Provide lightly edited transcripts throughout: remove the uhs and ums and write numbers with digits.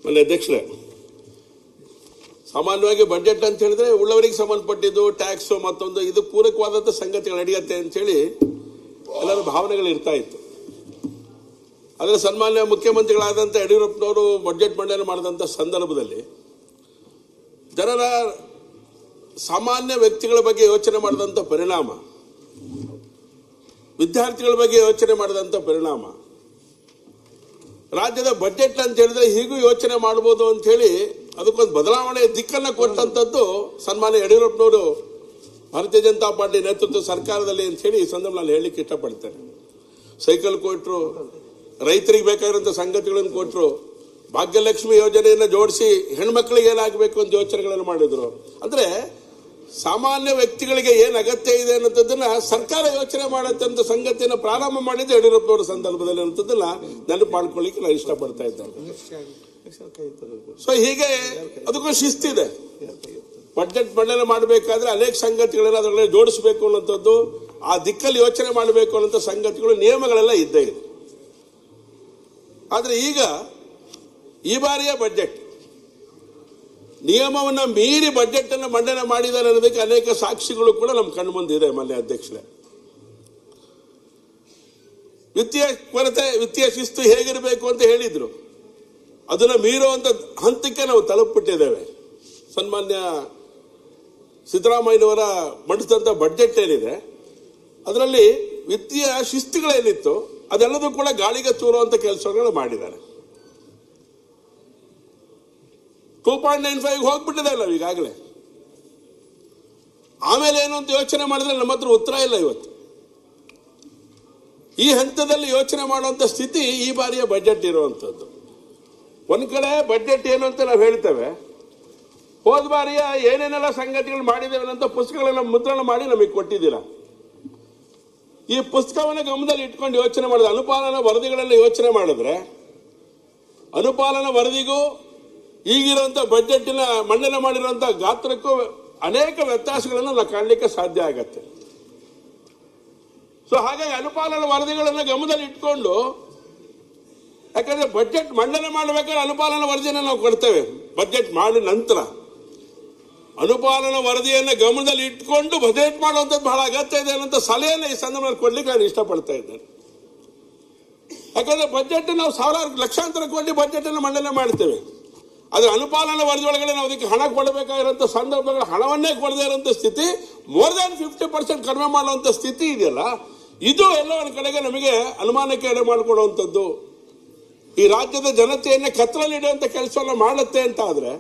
ಮನೆ ಅಧ್ಯಕ್ಷರೇ, ಸಾಮಾನ್ಯವಾಗಿ ಬಜೆಟ್ ಅಂತ ಹೇಳಿದ್ರೆ ಉಳ್ಳವರಿಗೆ ಸಂಬಂಧಪಟ್ಟಿದ್ದು ಟ್ಯಾಕ್ಸ್ ಮತ್ತೊಂದು ಇದು ಪೂರಕವಾದಂಥ ಸಂಗತಿಗಳು ನಡೆಯುತ್ತೆ ಅಂತ ಹೇಳಿ ಎಲ್ಲರ ಭಾವನೆಗಳು ಇರ್ತಾ ಇತ್ತು. ಆದರೆ ಸನ್ಮಾನ್ಯ ಮುಖ್ಯಮಂತ್ರಿಗಳಾದಂಥ ಯಡಿಯೂರಪ್ಪನವರು ಬಜೆಟ್ ಮಂಡನೆ ಮಾಡಿದಂಥ ಸಂದರ್ಭದಲ್ಲಿ ಜನರ ಸಾಮಾನ್ಯ ವ್ಯಕ್ತಿಗಳ ಬಗ್ಗೆ ಯೋಚನೆ ಮಾಡಿದಂಥ ಪರಿಣಾಮ, ವಿದ್ಯಾರ್ಥಿಗಳ ಬಗ್ಗೆ ಯೋಚನೆ ಮಾಡಿದಂಥ ಪರಿಣಾಮ, ರಾಜ್ಯದ ಬಜೆಟ್ ಅಂತ ಹೇಳಿದ್ರೆ ಹೀಗೂ ಯೋಚನೆ ಮಾಡಬಹುದು ಅಂತ ಹೇಳಿ ಅದಕ್ಕೊಂದು ಬದಲಾವಣೆ ದಿಕ್ಕನ್ನು ಕೊಟ್ಟಂಥದ್ದು ಸನ್ಮಾನ್ಯ ಯಡಿಯೂರಪ್ಪನವರು ಭಾರತೀಯ ಜನತಾ ಪಾರ್ಟಿ ನೇತೃತ್ವ ಸರ್ಕಾರದಲ್ಲಿ ಅಂತ ಹೇಳಿ ಈ ಸಂದರ್ಭದಲ್ಲಿ ಹೇಳಲಿಕ್ಕೆ ಇಷ್ಟಪಡ್ತೇನೆ. ಸೈಕಲ್ ಕೊಟ್ಟರು, ರೈತರಿಗೆ ಬೇಕಾಗಿರುವಂಥ ಸಂಗತಿಗಳನ್ನು ಕೊಟ್ಟರು, ಭಾಗ್ಯಲಕ್ಷ್ಮಿ ಯೋಜನೆಯನ್ನು ಜೋಡಿಸಿ ಹೆಣ್ಮಕ್ಳಿಗೆ ಏನಾಗಬೇಕು ಅಂತ ಯೋಚನೆಗಳನ್ನು ಮಾಡಿದ್ರು. ಅಂದ್ರೆ ಸಾಮಾನ್ಯ ವ್ಯಕ್ತಿಗಳಿಗೆ ಏನು ಅಗತ್ಯ ಇದೆ ಅನ್ನೋದನ್ನ ಸರ್ಕಾರ ಯೋಚನೆ ಮಾಡುತ್ತೆ ಅಂತ ಸಂಗತಿಯನ್ನು ಪ್ರಾರಂಭ ಮಾಡಿದ್ದು ಯಡಿಯೂರಪ್ಪನವರ ಸಂದರ್ಭದಲ್ಲಿ ಅನ್ನೋದನ್ನ ನೆನಪು ಮಾಡ್ಕೊಳ್ಳಿಕ್ಕೆ ನಾನು ಇಷ್ಟಪಡ್ತಾ ಇದ್ದೇನೆ. ಸೊ ಹೀಗೆ ಅದಕ್ಕೂ ಶಿಸ್ತಿದೆ. ಬಜೆಟ್ ಮಂಡನೆ ಮಾಡಬೇಕಾದ್ರೆ ಅನೇಕ ಸಂಗತಿಗಳನ್ನ ಅದರೊಳಗೆ ಜೋಡಿಸಬೇಕು ಅನ್ನೋಂಥದ್ದು, ಆ ದಿಕ್ಕಲ್ಲಿ ಯೋಚನೆ ಮಾಡಬೇಕು ಅನ್ನೋಂಥ ಸಂಗತಿಗಳು, ನಿಯಮಗಳೆಲ್ಲ ಇದ್ದೇ ಇದೆ. ಆದ್ರೆ ಈಗ ಈ ಬಾರಿಯ ಬಜೆಟ್ ನಿಯಮವನ್ನ ಮೀರಿ ಬಜೆಟ್ ಅನ್ನು ಮಂಡನೆ ಮಾಡಿದ್ದಾರೆ ಅನ್ನೋದಕ್ಕೆ ಅನೇಕ ಸಾಕ್ಷಿಗಳು ಕೂಡ ನಮ್ಮ ಕಣ್ಣು ಮುಂದಿದೆ. ಮಾನ್ಯ ಅಧ್ಯಕ್ಷರೇ, ವಿತ್ತೀಯ ಕೊರತೆ, ವಿತ್ತೀಯ ಶಿಸ್ತು ಹೇಗಿರಬೇಕು ಅಂತ ಹೇಳಿದ್ರು, ಅದನ್ನ ಮೀರುವಂತ ಹಂತಕ್ಕೆ ನಾವು ತಲುಪಿಬಿಟ್ಟಿದ್ದೇವೆ. ಸನ್ಮಾನ್ಯ ಸಿದ್ದರಾಮಯ್ಯನವರ ಮಂಡಿಸಿದಂಥ ಬಜೆಟ್ ಏನಿದೆ ಅದರಲ್ಲಿ ವಿತ್ತೀಯ ಶಿಸ್ತುಗಳೇನಿತ್ತು ಅದೆಲ್ಲದೂ ಕೂಡ ಗಾಳಿಗೆ ತೂರುವಂತ ಕೆಲಸಗಳನ್ನು ಮಾಡಿದ್ದಾರೆ. 2.95 ಹೋಗ್ಬಿಟ್ಟಿದೆ ಅಲ್ಲ ಈಗಾಗಲೇ. ಆಮೇಲೆ ಏನು ಅಂತ ಯೋಚನೆ ಮಾಡಿದ್ರೆ ನಮ್ಮ ಹತ್ರ ಉತ್ತರ ಇಲ್ಲ. ಇವತ್ತು ಈ ಹಂತದಲ್ಲಿ ಯೋಚನೆ ಮಾಡುವಂತ ಸ್ಥಿತಿ ಈ ಬಾರಿಯ ಬಜೆಟ್ ಇರುವಂತದ್ದು. ಒಂದ್ ಕಡೆ ಬಜೆಟ್ ಏನು ಅಂತ ನಾವು ಹೇಳ್ತೇವೆ, ಹೋದ ಬಾರಿಯ ಏನೇನೆಲ್ಲ ಸಂಗತಿಗಳು ಮಾಡಿದ್ದೇವೆ ಅಂತ ಪುಸ್ತಕಗಳನ್ನ ಮುದ್ರಣ ಮಾಡಿ ನಮಗೆ ಕೊಟ್ಟಿದ್ದೀರಾ. ಈ ಪುಸ್ತಕವನ್ನು ಗಮನದಲ್ಲಿ ಇಟ್ಕೊಂಡು ಯೋಚನೆ ಮಾಡಿದ್ರೆ, ಅನುಪಾಲನಾ ವರದಿಗಳೆಲ್ಲ ಯೋಚನೆ ಮಾಡಿದ್ರೆ ಅನುಪಾಲನಾ ವರದಿಗೂ ಈಗಿರುವಂತ ಬಜೆಟ್ನ ಮಂಡನೆ ಮಾಡಿರುವಂತಹ ಗಾತ್ರಕ್ಕೂ ಅನೇಕ ವ್ಯತ್ಯಾಸಗಳನ್ನು ನಾವು ಕಾಣಲಿಕ್ಕೆ ಸಾಧ್ಯ ಆಗತ್ತೆ. ಸೊ ಹಾಗಾಗಿ ಅನುಪಾಲನಾ ವರದಿಗಳನ್ನು ಗಮನದಲ್ಲಿ ಇಟ್ಕೊಂಡು, ಯಾಕಂದ್ರೆ ಬಜೆಟ್ ಮಂಡನೆ ಮಾಡಬೇಕಾದ್ರೆ ಅನುಪಾಲನಾ ವರದಿಯನ್ನು ನಾವು ಕೊಡ್ತೇವೆ. ಬಜೆಟ್ ಮಾಡಿದ ನಂತರ ಅನುಪಾಲನಾ ವರದಿಯನ್ನು ಗಮನದಲ್ಲಿ ಇಟ್ಕೊಂಡು ಬಜೆಟ್ ಮಾಡುವಂಥದ್ದು ಬಹಳ ಅಗತ್ಯ ಇದೆ ಅನ್ನೋ ಸಲಹೆಯನ್ನು ಈ ಸಂದರ್ಭದಲ್ಲಿ ಕೊಡ್ಲಿಕ್ಕೆ ನಾನು ಇಷ್ಟಪಡ್ತಾ ಇದ್ದೇನೆ. ಯಾಕಂದ್ರೆ ಬಜೆಟ್ ನಾವು ಸಾವಿರಾರು ಲಕ್ಷಾಂತರ ಕೋಟಿ ಬಜೆಟ್ ಅನ್ನು ಮಂಡನೆ ಮಾಡ್ತೇವೆ. ಆದ್ರೆ ಅನುಪಾಲನಾ ವರದಿ ಒಳಗಡೆ ನಾವು ಅದಕ್ಕೆ ಹಣ ಕೊಡಬೇಕಾಗಿರುವಂತ ಸಂದರ್ಭಗಳು ಹಣವನ್ನೇ ಕೊಡದೇ ಇರುವಂತ ಸ್ಥಿತಿ, ಮೋರ್ ದನ್ 50% ಕಡಿಮೆ ಮಾಡುವಂತ ಸ್ಥಿತಿ ಇದೆಯಲ್ಲ, ಇದು ಎಲ್ಲ ಒಂದು ಕಡೆಗೆ ನಮಗೆ ಅನುಮಾನಕ್ಕೆ ಎಡೆ ಮಾಡಿಕೊಡುವಂಥದ್ದು. ಈ ರಾಜ್ಯದ ಜನತೆಯನ್ನೇ ಕತ್ತಲಲ್ಲಿ ಇಡುವಂತ ಕೆಲಸವನ್ನ ಮಾಡುತ್ತೆ ಅಂತ ಆದ್ರೆ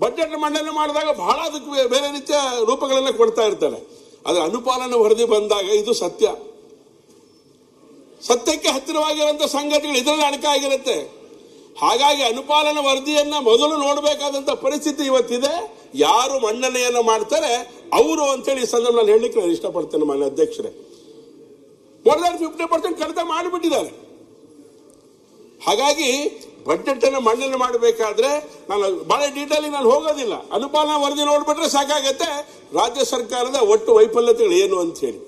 ಬಜೆಟ್ ಮಂಡನೆ ಮಾಡಿದಾಗ ಬಹಳ ಅದಕ್ಕೆ ಬೇರೆ ರೀತಿಯ ರೂಪಗಳನ್ನ ಕೊಡ್ತಾ ಇರ್ತಾರೆ. ಆದ್ರೆ ಅನುಪಾಲನಾ ವರದಿ ಬಂದಾಗ ಇದು ಸತ್ಯಕ್ಕೆ ಹತ್ತಿರವಾಗಿರುವಂತ ಸಂಗತಿಗಳು ಇದರಲ್ಲಿ ಅಡಕಾಗಿರುತ್ತೆ. ಹಾಗಾಗಿ ಅನುಪಾಲನಾ ವರದಿಯನ್ನ ಮೊದಲು ನೋಡಬೇಕಾದಂತ ಪರಿಸ್ಥಿತಿ ಇವತ್ತಿದೆ. ಯಾರು ಮಂಡನೆಯನ್ನ ಮಾಡ್ತಾರೆ ಅವರು ಅಂತೇಳಿ ಈ ಸಂದರ್ಭದಲ್ಲಿ ಹೇಳಲಿಕ್ಕೆ ನಾನು ಇಷ್ಟಪಡ್ತೇನೆ. ಮಾನ್ಯ ಅಧ್ಯಕ್ಷರೇ, ಮೋರ್ ದನ್ 50% ಕಡಿತ ಮಾಡಿಬಿಟ್ಟಿದ್ದಾರೆ. ಹಾಗಾಗಿ ಬಜೆಟ್ ಅನ್ನು ಮಂಡನೆ ಮಾಡಬೇಕಾದ್ರೆ ನಾನು ಬಹಳ ಡೀಟೇಲ್ ನಾನು ಹೋಗೋದಿಲ್ಲ. ಅನುಪಾಲನಾ ವರದಿ ನೋಡ್ಬಿಟ್ರೆ ಸಾಕಾಗತ್ತೆ ರಾಜ್ಯ ಸರ್ಕಾರದ ಒಟ್ಟು ವೈಫಲ್ಯತೆಗಳು ಏನು ಅಂತ ಹೇಳಿ.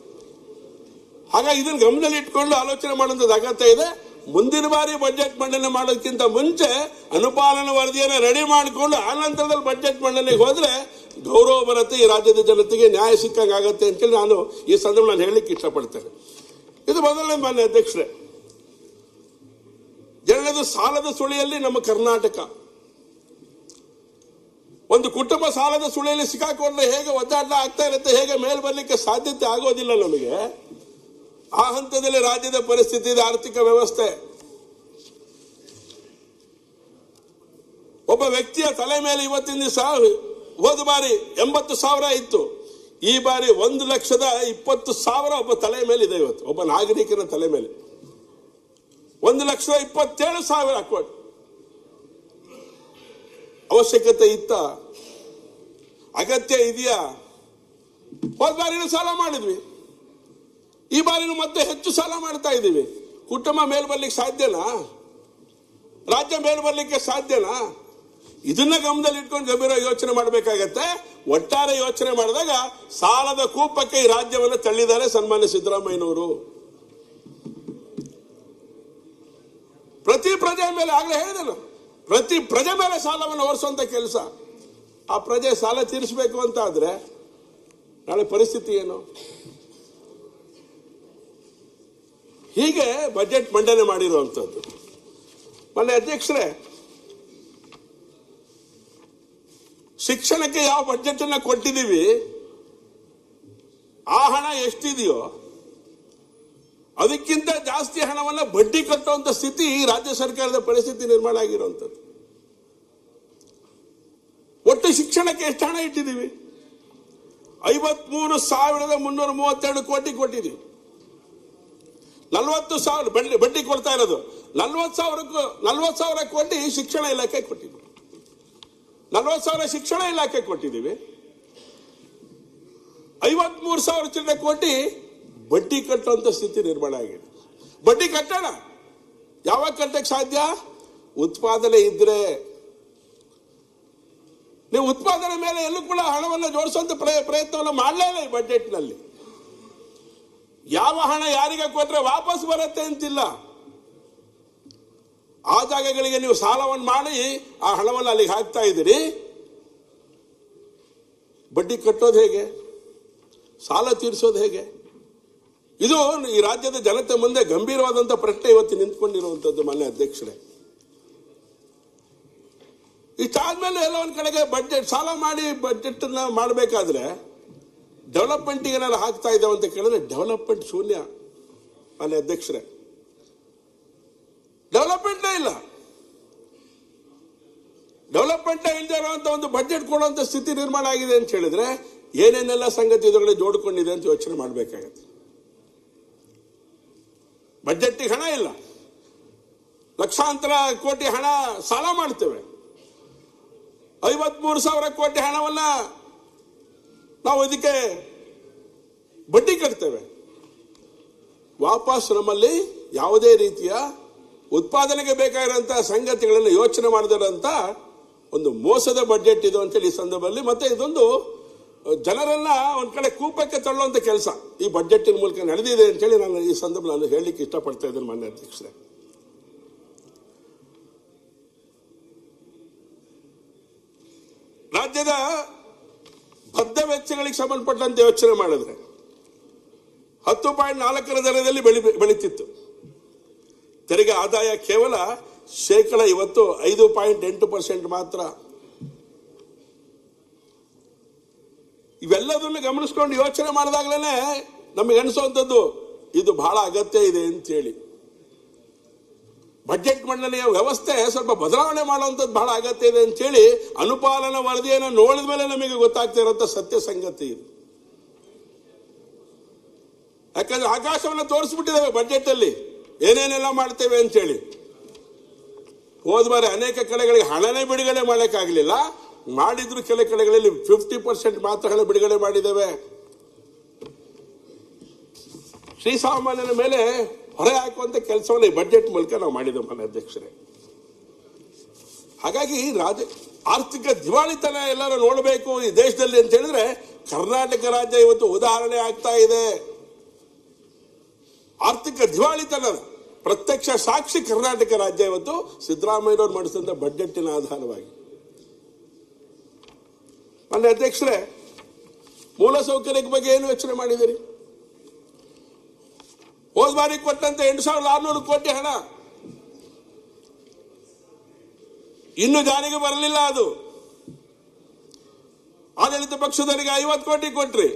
ಹಾಗಾಗಿ ಇದನ್ನು ಗಮನದಲ್ಲಿ ಇಟ್ಕೊಂಡು ಆಲೋಚನೆ ಮಾಡುವಂಥದ್ದು ಅಗತ್ಯ ಇದೆ. ಮುಂದಿನ ಬಾರಿ ಬಜೆಟ್ ಮಂಡನೆ ಮಾಡೋದಕ್ಕಿಂತ ಮುಂಚೆ ಅನುಪಾಲನಾ ವರದಿಯನ್ನು ರೆಡಿ ಮಾಡಿಕೊಂಡು ಆನಂತರದಲ್ಲಿ ಬಜೆಟ್ ಮಂಡನೆಗೆ ಹೋದ್ರೆ ಗೌರವ ಬರುತ್ತೆ, ಈ ರಾಜ್ಯದ ಜನತೆಗೆ ನ್ಯಾಯ ಸಿಕ್ಕಾಗತ್ತೆ ಅಂತೇಳಿ ನಾನು ಈ ಸಂದರ್ಭ ನಾನು ಹೇಳಲಿಕ್ಕೆ ಇಷ್ಟಪಡ್ತೇನೆ. ಇದು ಮೊದಲನೇ. ಮಾನ್ಯ ಅಧ್ಯಕ್ಷರೇ, ಎರಡನೇದು ಸಾಲದ ಸುಳಿಯಲ್ಲಿ ನಮ್ಮ ಕರ್ನಾಟಕ. ಒಂದು ಕುಟುಂಬ ಸಾಲದ ಸುಳಿಯಲ್ಲಿ ಸಿಕ್ಕಾಕೊಂಡ್ರೆ ಹೇಗೆ ಒದ್ದಾಟ ಆಗ್ತಾ ಇರುತ್ತೆ, ಹೇಗೆ ಮೇಲ್ ಬರ್ಲಿಕ್ಕೆ ಸಾಧ್ಯತೆ ಆಗೋದಿಲ್ಲ ನಮಗೆ, ಆ ಹಂತದಲ್ಲಿ ರಾಜ್ಯದ ಪರಿಸ್ಥಿತಿ ಇದೆ. ಆರ್ಥಿಕ ವ್ಯವಸ್ಥೆ ಒಬ್ಬ ವ್ಯಕ್ತಿಯ ತಲೆ ಮೇಲೆ ಇವತ್ತಿನ ದಿವಸ ಹೋದ ಬಾರಿ 80,000 ಇತ್ತು, ಈ ಬಾರಿ 1,20,000 ಒಬ್ಬ ತಲೆ ಮೇಲೆ ಇದೆ. ಇವತ್ತು ಒಬ್ಬ ನಾಗರಿಕನ ತಲೆ ಮೇಲೆ 1,27,000 ಕೋಟಿ. ಅವಶ್ಯಕತೆ ಇತ್ತ? ಅಗತ್ಯ ಇದೆಯಾ? ಹೋದ ಬಾರಿನೂ ಸಾಲ ಮಾಡಿದ್ವಿ, ಈ ಬಾರಿನೂ ಮತ್ತೆ ಹೆಚ್ಚು ಸಾಲ ಮಾಡ್ತಾ ಇದ್ದೀವಿ. ಕುಟುಂಬ ಮೇಲ್ ಬರ್ಲಿಕ್ಕೆ ಸಾಧ್ಯನಾ? ರಾಜ್ಯ ಮೇಲ್ ಬರ್ಲಿಕ್ಕೆ ಸಾಧ್ಯನಾ? ಇದನ್ನ ಗಮನದಲ್ಲಿ ಇಟ್ಕೊಂಡು ಗಂಭೀರ ಯೋಚನೆ ಮಾಡಬೇಕಾಗತ್ತೆ. ಒಟ್ಟಾರೆ ಯೋಚನೆ ಮಾಡಿದಾಗ ಸಾಲದ ಕೂಪಕ್ಕೆ ಈ ರಾಜ್ಯವನ್ನು ತಳ್ಳಿದ್ದಾರೆ ಸನ್ಮಾನ್ಯ ಸಿದ್ದರಾಮಯ್ಯನವರು. ಪ್ರತಿ ಪ್ರಜೆಯ ಮೇಲೆ ಆಗಲೇ ಹೇಳಿದನು, ಪ್ರತಿ ಪ್ರಜೆ ಮೇಲೆ ಸಾಲವನ್ನು ಹೊರಿಸುವಂತ ಕೆಲಸ. ಆ ಪ್ರಜೆ ಸಾಲ ತೀರಿಸಬೇಕು ಅಂತ ಆದ್ರೆ ನಾಳೆ ಪರಿಸ್ಥಿತಿ ಏನು? ಹೀಗೆ ಬಜೆಟ್ ಮಂಡನೆ ಮಾಡಿರುವಂಥದ್ದು. ಮೊನ್ನೆ ಅಧ್ಯಕ್ಷರೇ, ಶಿಕ್ಷಣಕ್ಕೆ ಯಾವ ಬಜೆಟ್ ಅನ್ನ ಕೊಟ್ಟಿದ್ದೀವಿ, ಆ ಹಣ ಎಷ್ಟಿದೆಯೋ ಅದಕ್ಕಿಂತ ಜಾಸ್ತಿ ಹಣವನ್ನ ಬಡ್ಡಿ ಕಟ್ಟುವಂತ ಸ್ಥಿತಿ ರಾಜ್ಯ ಸರ್ಕಾರದ ಪರಿಸ್ಥಿತಿ ನಿರ್ಮಾಣ ಆಗಿರುವಂಥದ್ದು. ಒಟ್ಟು ಶಿಕ್ಷಣಕ್ಕೆ ಎಷ್ಟು ಹಣ ಇಟ್ಟಿದ್ದೀವಿ? 53,332 ಕೋಟಿ ಕೊಟ್ಟಿದ್ದೀವಿ. 40,000 ಬಡ್ಡಿ ಕೊಡ್ತಾ ಇರೋದು. 40,000 ಕೋಟಿ ಶಿಕ್ಷಣ ಇಲಾಖೆ ಕೊಟ್ಟಿದ್ದೀವಿ. 40,000 ಶಿಕ್ಷಣ ಇಲಾಖೆ ಕೊಟ್ಟಿದ್ದೀವಿ. 53,000 ಚಿಲ್ಲರೆ ಕೋಟಿ ಬಡ್ಡಿ ಕಟ್ಟುವಂತ ಸ್ಥಿತಿ ನಿರ್ಮಾಣ ಆಗಿದೆ. ಬಡ್ಡಿ ಕಟ್ಟೋಣ, ಯಾವಾಗ ಕಟ್ಟಕ್ಕೆ ಸಾಧ್ಯ? ಉತ್ಪಾದನೆ ಇದ್ರೆ. ನೀವು ಉತ್ಪಾದನೆ ಮೇಲೆ ಎಲ್ಲೂ ಕೂಡ ಹಣವನ್ನು ಜೋಡಿಸುವಂತ ಪ್ರಯತ್ನವನ್ನು ಮಾಡಲೇ ಇಲ್ಲ ಈ ಬಜೆಟ್ನಲ್ಲಿ. ಯಾವ ಹಣ ಯಾರಿಗೆ ಕೊಟ್ರೆ ವಾಪಸ್ ಬರುತ್ತೆ ಅಂತಿಲ್ಲ. ಆ ಜಾಗಗಳಿಗೆ ನೀವು ಸಾಲವನ್ನು ಮಾಡಿ ಆ ಹಣವನ್ನು ಅಲ್ಲಿಗೆ ಹಾಕ್ತಾ ಇದ್ದೀರಿ. ಬಡ್ಡಿ ಕಟ್ಟೋದು ಹೇಗೆ? ಸಾಲ ತೀರಿಸೋದು ಹೇಗೆ? ಇದು ಈ ರಾಜ್ಯದ ಜನತೆ ಮುಂದೆ ಗಂಭೀರವಾದಂತಹ ಪ್ರಶ್ನೆ ಇವತ್ತು ನಿಂತ್ಕೊಂಡಿರುವಂತದ್ದು. ಮಾನ್ಯ ಅಧ್ಯಕ್ಷರೇ, ಇಷ್ಟಾದ್ಮೇಲೆ ಎಲ್ಲ ಒಂದ್ ಕಡೆಗೆ ಬಜೆಟ್ ಸಾಲ ಮಾಡಿ ಬಜೆಟ್ ಮಾಡಬೇಕಾದ್ರೆ ಡೆವಲಪ್ಮೆಂಟ್ ಏನಾದ್ರು ಹಾಕ್ತಾ ಇದ್ದಾವೆ ಅಂತ ಕೇಳಿದ್ರೆ ಡೆವಲಪ್ಮೆಂಟ್ ಶೂನ್ಯ. ಮಾನ್ಯ ಅಧ್ಯಕ್ಷರೇ, ಡೆವಲಪ್ಮೆಂಟೇ ಇಲ್ಲ. ಡೆವಲಪ್ಮೆಂಟ್ ಇಲ್ಲದೆ ಇರುವಂತ ಒಂದು ಬಜೆಟ್ ಕೊಡುವಂತ ಸ್ಥಿತಿ ನಿರ್ಮಾಣ ಆಗಿದೆ ಅಂತ ಹೇಳಿದ್ರೆ ಏನೇನೆಲ್ಲ ಸಂಗತಿ ಇದರೊಳಗೆ ಜೋಡ್ಕೊಂಡಿದೆ ಅಂತ ಯೋಚನೆ ಮಾಡಬೇಕಾಗತ್ತೆ. ಬಜೆಟ್ಗೆ ಹಣ ಇಲ್ಲ, ಲಕ್ಷಾಂತರ ಕೋಟಿ ಹಣ ಸಾಲ ಮಾಡ್ತೇವೆ. 53,000 ಕೋಟಿ ಹಣವನ್ನ ನಾವು ಇದಕ್ಕೆ ಬಡ್ಡಿ ಕಟ್ತೇವೆ. ವಾಪಸ್ ನಮ್ಮಲ್ಲಿ ಯಾವುದೇ ರೀತಿಯ ಉತ್ಪಾದನೆಗೆ ಬೇಕಾಗಿರುವಂತಹ ಸಂಗತಿಗಳನ್ನು ಯೋಚನೆ ಮಾಡದಿರೋಂಥ ಒಂದು ಮೋಸದ ಬಜೆಟ್ ಇದು ಅಂತೇಳಿ ಈ ಸಂದರ್ಭದಲ್ಲಿ, ಮತ್ತೆ ಇದೊಂದು ಜನರನ್ನ ಒಂದ್ ಕಡೆ ಕೂಪಕ್ಕೆ ತಳ್ಳುವಂತ ಕೆಲಸ ಈ ಬಜೆಟಿನ ಮೂಲಕ ನಡೆದಿದೆ ಅಂತೇಳಿ ನಾನು ಈ ಸಂದರ್ಭದಲ್ಲಿ ಹೇಳಲಿಕ್ಕೆ ಇಷ್ಟಪಡ್ತಾ ಇದ್ದೇನೆ. ಮಾನ್ಯ ಅಧ್ಯಕ್ಷರೇ, ರಾಜ್ಯದ ಬದ್ಧ ವೆಚ್ಚಗಳಿಗೆ ಸಂಬಂಧಪಟ್ಟಂತೆ ಯೋಚನೆ ಮಾಡಿದ್ರೆ 10.4 ದರದಲ್ಲಿ ಬೆಳೀತಿತ್ತು. ತೆರಿಗೆ ಆದಾಯ ಕೇವಲ ಇವತ್ತು 5.8% ಮಾತ್ರ. ಇವೆಲ್ಲದನ್ನು ಗಮನಿಸ್ಕೊಂಡು ಯೋಚನೆ ಮಾಡಿದಾಗಲೇ ನಮಗೆ ಅನಿಸುವಂಥದ್ದು ಇದು ಬಹಳ ಅಗತ್ಯ ಇದೆ ಅಂತ ಹೇಳಿ. ಬಜೆಟ್ ಮಂಡನೆಯ ವ್ಯವಸ್ಥೆ ಸ್ವಲ್ಪ ಬದಲಾವಣೆ ಮಾಡುವಂಥದ್ದು ಬಹಳ ಅಗತ್ಯ ಇದೆ ಅಂತ ಹೇಳಿ ಅನುಪಾಲನಾ ವರದಿಯನ್ನು ನೋಡಿದ ಮೇಲೆ ನಮಗೆ ಗೊತ್ತಾಗ್ತಾ ಇರುವಂತ ಸತ್ಯ ಸಂಗತಿ ಇದು. ಯಾಕಂದ್ರೆ ಆಕಾಶವನ್ನು ತೋರಿಸ್ಬಿಟ್ಟಿದ್ದೇವೆ ಬಜೆಟ್ ಅಲ್ಲಿ ಏನೇನೆಲ್ಲ ಮಾಡ್ತೇವೆ ಅಂತ ಹೇಳಿ. ಹೋದ ಬಾರಿ ಅನೇಕ ಕಡೆಗಳಿಗೆ ಹಣನೇ ಬಿಡುಗಡೆ ಮಾಡಕ್ಕಾಗಲಿಲ್ಲ. ಮಾಡಿದ್ರು ಕೆಲ ಕಡೆಗಳಲ್ಲಿ 50% ಮಾತ್ರ ಹಣ ಬಿಡುಗಡೆ ಮಾಡಿದ್ದೇವೆ. ಶ್ರೀಸಾಮಾನ್ಯನ ಮೇಲೆ ಹೊರೆ ಹಾಕುವಂತ ಕೆಲಸವನ್ನು ಈ ಬಜೆಟ್ ಮೂಲಕ ನಾವು ಮಾಡಿದ್ದೇವೆ ಮಾನ್ಯ ಅಧ್ಯಕ್ಷರೇ. ಹಾಗಾಗಿ ಆರ್ಥಿಕ ದಿವಾಳಿತನ ಎಲ್ಲರೂ ನೋಡಬೇಕು ಈ ದೇಶದಲ್ಲಿ ಅಂತ ಹೇಳಿದ್ರೆ ಕರ್ನಾಟಕ ರಾಜ್ಯ ಇವತ್ತು ಉದಾಹರಣೆ ಆಗ್ತಾ ಇದೆ. ಆರ್ಥಿಕ ದಿವಾಳಿತನದ ಪ್ರತ್ಯಕ್ಷ ಸಾಕ್ಷಿ ಕರ್ನಾಟಕ ರಾಜ್ಯ ಇವತ್ತು ಸಿದ್ದರಾಮಯ್ಯನವರು ಮಾಡಿಸಿದಂತ ಬಜೆಟ್ಟಿನ ಆಧಾರವಾಗಿ. ಮಾನ್ಯ ಅಧ್ಯಕ್ಷರೇ, ಮೂಲಸೌಕರ್ಯದ ಬಗ್ಗೆ ಏನು ಯೋಚನೆ ಮಾಡಿದಿರಿ? ಹೋದ ಬಾರಿ ಕೊಟ್ಟಂತೆ 8,600 ಕೋಟಿ ಹಣ ಇನ್ನು ಜಾರಿಗೆ ಬರಲಿಲ್ಲ. ಅದು ಆಡಳಿತ ಪಕ್ಷದವರಿಗೆ 50 ಕೋಟಿ ಕೊಟ್ರಿ,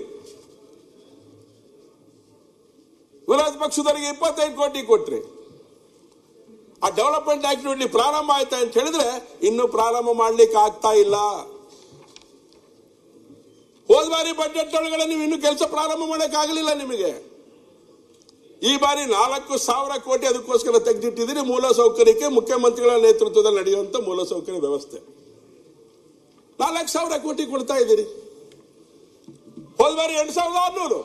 ವಿರೋಧ ಪಕ್ಷದವರಿಗೆ 25 ಕೋಟಿ ಕೊಟ್ರಿ. ಆ ಡೆವಲಪ್ಮೆಂಟ್ ಆಕ್ಟಿವಿಟಿ ಪ್ರಾರಂಭ ಆಯ್ತಾ ಅಂತ ಹೇಳಿದ್ರೆ ಇನ್ನು ಪ್ರಾರಂಭ ಮಾಡ್ಲಿಕ್ಕೆ ಆಗ್ತಾ ಇಲ್ಲ. ಹೋದ ಬಾರಿ ಬಜೆಟ್ ಒಳಗಡೆ ನೀವು ಇನ್ನು ಕೆಲಸ ಪ್ರಾರಂಭ ಮಾಡಕ್ ಆಗಲಿಲ್ಲ ನಿಮಗೆ. ಈ ಬಾರಿ 4,000 ಕೋಟಿ ಅದಕ್ಕೋಸ್ಕರ ತೆಗೆದಿಟ್ಟಿದ್ದೀರಿ. ಮೂಲಸೌಕರ್ಯಕ್ಕೆ ಮುಖ್ಯಮಂತ್ರಿಗಳ ನೇತೃತ್ವದಲ್ಲಿ ನಡೆಯುವಂತ ಮೂಲಸೌಕರ್ಯ ವ್ಯವಸ್ಥೆ 4,000 ಕೋಟಿ ಕೊಡ್ತಾ ಇದ್ದೀರಿ. ಹೋದ ಬಾರಿ 8,600,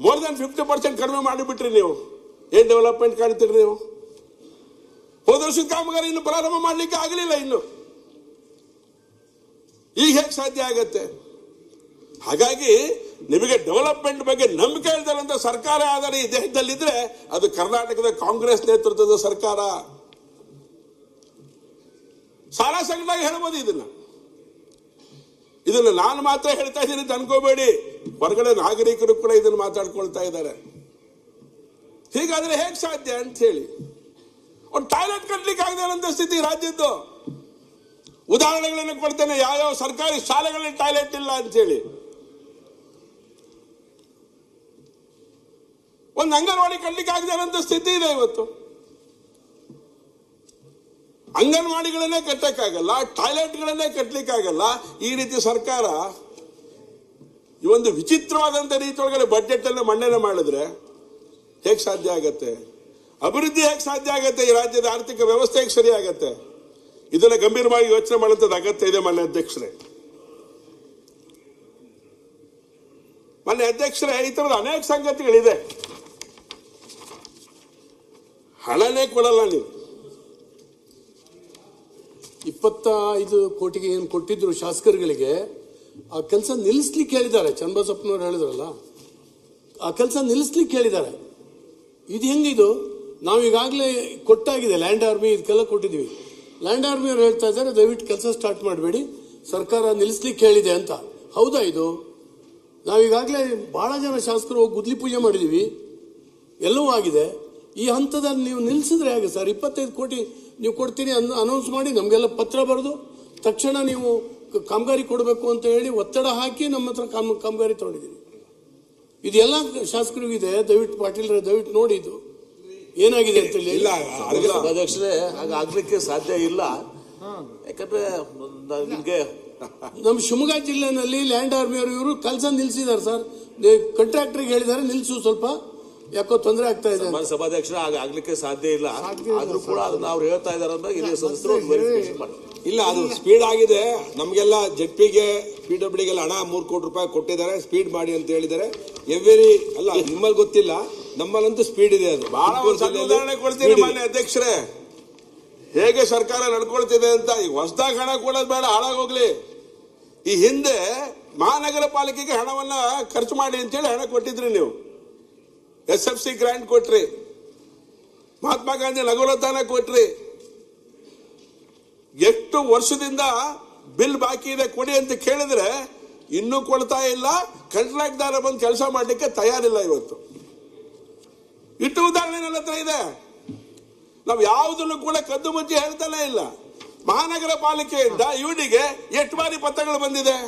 ಮೋರ್ ದನ್ 50% ಕಡಿಮೆ ಮಾಡಿಬಿಟ್ರಿ ನೀವು. ಏನ್ ಡೆವಲಪ್ಮೆಂಟ್ ಕಾಣ್ತೀರಿ ನೀವು? ಹೋದ ವರ್ಷದ ಕಾಮಗಾರಿ ಇನ್ನು ಪ್ರಾರಂಭ ಮಾಡ್ಲಿಕ್ಕೆ ಆಗಲಿಲ್ಲ. ಇನ್ನು ಈಗ ಹೇಗೆ ಸಾಧ್ಯ ಆಗತ್ತೆ? ಹಾಗಾಗಿ ನಿಮಗೆ ಡೆವಲಪ್ಮೆಂಟ್ ಬಗ್ಗೆ ನಂಬಿಕೆ ಇಲ್ದಿರಂತ ಸರ್ಕಾರ ಆದರೆ ಈ ದೇಶದಲ್ಲಿದ್ರೆ ಅದು ಕರ್ನಾಟಕದ ಕಾಂಗ್ರೆಸ್ ನೇತೃತ್ವದ ಸರ್ಕಾರ. ಸಾಲ ಸಂಕಟ ಹೇಳ್ಬೋದು. ಇದನ್ನ ನಾನು ಮಾತ್ರ ಹೇಳ್ತಾ ಇದ್ದೀನಿ ಅಂತ ಅನ್ಕೋಬೇಡಿ, ಹೊರಗಡೆ ನಾಗರಿಕರು ಕೂಡ ಇದನ್ನು ಮಾತಾಡ್ಕೊಳ್ತಾ ಇದ್ದಾರೆ. ಹೀಗಾದ್ರೆ ಹೇಗೆ ಸಾಧ್ಯ ಅಂತ ಹೇಳಿ. ಒಂದು ಟಾಯ್ಲೆಟ್ ಕಟ್ಲಿಕ್ಕೆ ಆಗದೆ ಸ್ಥಿತಿ ರಾಜ್ಯದ್ದು. ಉದಾಹರಣೆಗಳನ್ನು ಕೊಡ್ತೇನೆ, ಯಾವ್ಯಾವ ಸರ್ಕಾರಿ ಶಾಲೆಗಳಲ್ಲಿ ಟಾಯ್ಲೆಟ್ ಇಲ್ಲ ಅಂತ ಹೇಳಿ. ಒಂದು ಅಂಗನವಾಡಿ ಕಟ್ಲಿಕ್ಕೆ ಆಗದೆ ಸ್ಥಿತಿ ಇದೆ ಇವತ್ತು. ಅಂಗನವಾಡಿಗಳನ್ನೇ ಕಟ್ಟಕ್ಕಾಗಲ್ಲ, ಟಾಯ್ಲೆಟ್ಗಳನ್ನೇ ಕಟ್ಟಲಿಕ್ಕಾಗಲ್ಲ. ಈ ರೀತಿ ಸರ್ಕಾರ ಈ ಒಂದು ವಿಚಿತ್ರವಾದಂಥ ರೀತಿಯೊಳಗಡೆ ಬಜೆಟ್ ಅನ್ನು ಮಂಡನೆ ಮಾಡಿದ್ರೆ ಹೇಗೆ ಸಾಧ್ಯ ಆಗತ್ತೆ? ಅಭಿವೃದ್ಧಿ ಹೇಗೆ ಸಾಧ್ಯ ಆಗತ್ತೆ? ಈ ರಾಜ್ಯದ ಆರ್ಥಿಕ ವ್ಯವಸ್ಥೆ ಹೇಗೆ ಸರಿ ಆಗತ್ತೆ? ಇದನ್ನ ಗಂಭೀರವಾಗಿ ಯೋಚನೆ ಮಾಡುವಂಥದ್ದು ಅಗತ್ಯ ಇದೆ. ಮಾನ್ಯ ಅಧ್ಯಕ್ಷರೇ, ಈ ತರದ ಅನೇಕ ಸಂಗತಿಗಳಿದೆ. ಹಣನೇ ಕೊಡಲ್ಲ ನೀವು. 25 ಕೋಟಿಗೆ ಏನು ಕೊಟ್ಟಿದ್ರು ಶಾಸಕರುಗಳಿಗೆ, ಆ ಕೆಲಸ ನಿಲ್ಲಿಸ್ಲಿಕ್ಕೆ ಹೇಳಿದ್ದಾರೆ. ಚನ್ನಬಸಪ್ಪನವ್ರು ಹೇಳಿದ್ರಲ್ಲ, ಆ ಕೆಲಸ ನಿಲ್ಲಿಸ್ಲಿಕ್ಕೆ ಹೇಳಿದ್ದಾರೆ. ಇದು ಹೆಂಗಿದು? ನಾವೀಗಾಗಲೇ ಕೊಟ್ಟಾಗಿದೆ ಲ್ಯಾಂಡ್ ಆರ್ಮಿ, ಇದಕ್ಕೆಲ್ಲ ಕೊಟ್ಟಿದ್ದೀವಿ. ಲ್ಯಾಂಡ್ ಆರ್ಮಿ ಅವ್ರು ಹೇಳ್ತಾ ಇದ್ದಾರೆ ದಯವಿಟ್ಟು ಕೆಲಸ ಸ್ಟಾರ್ಟ್ ಮಾಡಬೇಡಿ, ಸರ್ಕಾರ ನಿಲ್ಲಿಸ್ಲಿಕ್ಕೆ ಹೇಳಿದೆ ಅಂತ. ಹೌದಾ ಇದು? ನಾವೀಗಾಗಲೇ ಬಹಳ ಜನ ಶಾಸಕರು ಹೋಗಿ ಗುದ್ಲಿ ಪೂಜೆ ಮಾಡಿದ್ದೀವಿ, ಎಲ್ಲವೂ ಆಗಿದೆ. ಈ ಹಂತದಲ್ಲಿ ನೀವು ನಿಲ್ಲಿಸಿದ್ರೆ ಹೇಗೆ ಸರ್? 25 ಕೋಟಿ ನೀವು ಕೊಡ್ತೀನಿ ಅನೌನ್ಸ್ ಮಾಡಿ ನಮಗೆಲ್ಲ ಪತ್ರ ಬರೆದು ತಕ್ಷಣ ನೀವು ಕಾಮಗಾರಿ ಕೊಡಬೇಕು ಅಂತ ಹೇಳಿ ಒತ್ತಡ ಹಾಕಿ ನಮ್ಮ ಹತ್ರ ಕಾಮಗಾರಿ ತಗೊಂಡಿದ್ದೀವಿ. ಇದೆಲ್ಲ ಶಾಸಕರಿಗಿದೆ. ದಯವಿಟ್ಟು ಪಾಟೀಲ್ ದಯವಿಟ್ಟು ನೋಡಿ ಇದು ಏನಾಗಿದೆ ಅಂತ ಹೇಳಿ. ಅಧ್ಯಕ್ಷರೇ, ಹಾಗಾಗ್ಲಿಕ್ಕೆ ಸಾಧ್ಯ ಇಲ್ಲ. ಯಾಕಂದ್ರೆ ನಿಮ್ಗೆ ನಮ್ಮ ಶಿವಮೊಗ್ಗ ಜಿಲ್ಲೆನಲ್ಲಿ ಲ್ಯಾಂಡ್ ಆರ್ಮಿ ಅವರು ಇವರು ಕೆಲಸ ನಿಲ್ಸಿದ್ದಾರೆ ಸರ್. ಕಾಂಟ್ರಾಕ್ಟರ್ಗೆ ಹೇಳಿದ್ದಾರೆ ನಿಲ್ಸು, ಸ್ವಲ್ಪ ಯಾಕೋ ತೊಂದರೆ ಆಗ್ತಾ ಇದೆ. ಸಭಾಧ್ಯಕ್ಷರ ಆಗ್ಲಿಕ್ಕೆ ಸಾಧ್ಯ ಇಲ್ಲ. ಆದ್ರೂ ಕೂಡ ಅದನ್ನ ಅವ್ರು ಹೇಳ್ತಾ ಇದಾರೆ ಅಂದ್ರೆ ಹಿರಿಯ ಸದಸ್ಯರು ವೆರಿಫಿಕೇಶನ್ ಮಾಡಿ. ಇಲ್ಲ, ಅದು ಸ್ಪೀಡ್ ಆಗಿದೆ. ನಮಗೆಲ್ಲ ಜೆಡ್ಪಿಗೆ PWDಗೆಲ್ಲ ಹಣ 3 ಕೋಟಿ ರೂಪಾಯಿ ಕೊಟ್ಟಿದ್ದಾರೆ, ಸ್ಪೀಡ್ ಮಾಡಿ ಅಂತ ಹೇಳಿದ್ದಾರೆ. ಅಲ್ಲ ನಿಮ್ಮಲ್ಲಿ ಗೊತ್ತಿಲ್ಲ, ನಮ್ಮಲ್ಲಂತೂ ಸ್ಪೀಡ್ ಇದೆ. ಅದು ಬಹಳ ಉದಾಹರಣೆ ಕೊಡ್ತೀನಿ ಮಾನ್ಯ ಅಧ್ಯಕ್ಷರೇ, ಹೇಗೆ ಸರ್ಕಾರ ನಡ್ಕೊಳ್ತಿದೆ ಅಂತ. ಈಗ ಹೊಸದಾಗಿ ಹಣ ಕೊಡೋದು ಬೇಡ, ಹಾಳಾಗೋಗ್ಲಿ. ಈ ಹಿಂದೆ ಮಹಾನಗರ ಪಾಲಿಕೆಗೆ ಹಣವನ್ನ ಖರ್ಚು ಮಾಡಿ ಅಂತೇಳಿ ಹಣ ಕೊಟ್ಟಿದ್ರಿ ನೀವು. SFC ಗ್ರಾಂಟ್ ಕೊಟ್ರಿ, ಮಹಾತ್ಮ ಗಾಂಧಿ ನಗರೋತ್ಥಾನ ಕೊಟ್ರಿ. ಎಷ್ಟು ವರ್ಷದಿಂದ ಬಿಲ್ ಬಾಕಿ ಇದೆ ಕೊಡಿ ಅಂತ ಕೇಳಿದ್ರೆ ಇನ್ನೂ ಕೊಡ್ತಾ ಇಲ್ಲ. ಕಾಂಟ್ರಾಕ್ಟ್ದಾರ ಬಂದು ಕೆಲಸ ಮಾಡಲಿಕ್ಕೆ ತಯಾರಿಲ್ಲ. ಇವತ್ತು ಇಟ್ಟು ಉದಾಹರಣೆ ನನ್ನ ಹತ್ರ ಇದೆ. ನಾವು ಯಾವುದನ್ನು ಕೂಡ ಕದ್ದು ಮುಚ್ಚಿ ಹೇಳ್ತಾನೆ ಇಲ್ಲ. ಮಹಾನಗರ ಪಾಲಿಕೆಯಿಂದ ಇವನಿಗೆ ಎಷ್ಟು ಬಾರಿ ಪತ್ರಗಳು ಬಂದಿದೆ?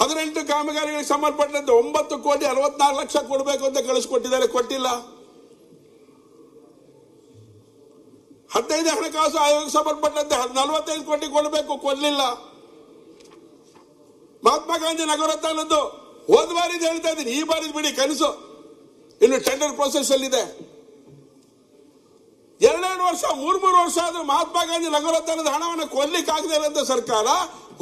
18 ಕಾಮಗಾರಿಗಳಿಗೆ ಸಂಬಂಧಪಟ್ಟಂತೆ 9,64,00,000 ಕೊಡಬೇಕು ಅಂತ ಕಳಿಸ್ಕೊಟ್ಟಿದ್ದಾರೆ, ಕೊಟ್ಟಿಲ್ಲ. 15 ಹಣಕಾಸು ಆಯೋಗಕ್ಕೆ ಸಂಬಂಧಪಟ್ಟಂತೆ 45 ಕೋಟಿ ಕೊಡಬೇಕು, ಕೊಡಲಿಲ್ಲ. ಮಹಾತ್ಮ ಗಾಂಧಿ ನಗರೋತ್ಥಾನದ್ದು ಹೋದ ಬಾರಿದು ಹೇಳ್ತಾ ಇದ್ದೀನಿ, ಈ ಬಾರಿದು ಬಿಡಿ ಕನಸು. ಇನ್ನು ಟೆಂಡರ್ ಪ್ರೋಸೆಸ್ ಅಲ್ಲಿದೆ. 2 ವರ್ಷ 3 ವರ್ಷ ಆದ್ರೂ ಮಹಾತ್ಮ ಗಾಂಧಿ ನಗರೋತ್ಥಾನದ ಹಣವನ್ನು ಕೊಡ್ಲಿಕ್ಕಾಗದೇ ಇರುವಂತ ಸರ್ಕಾರ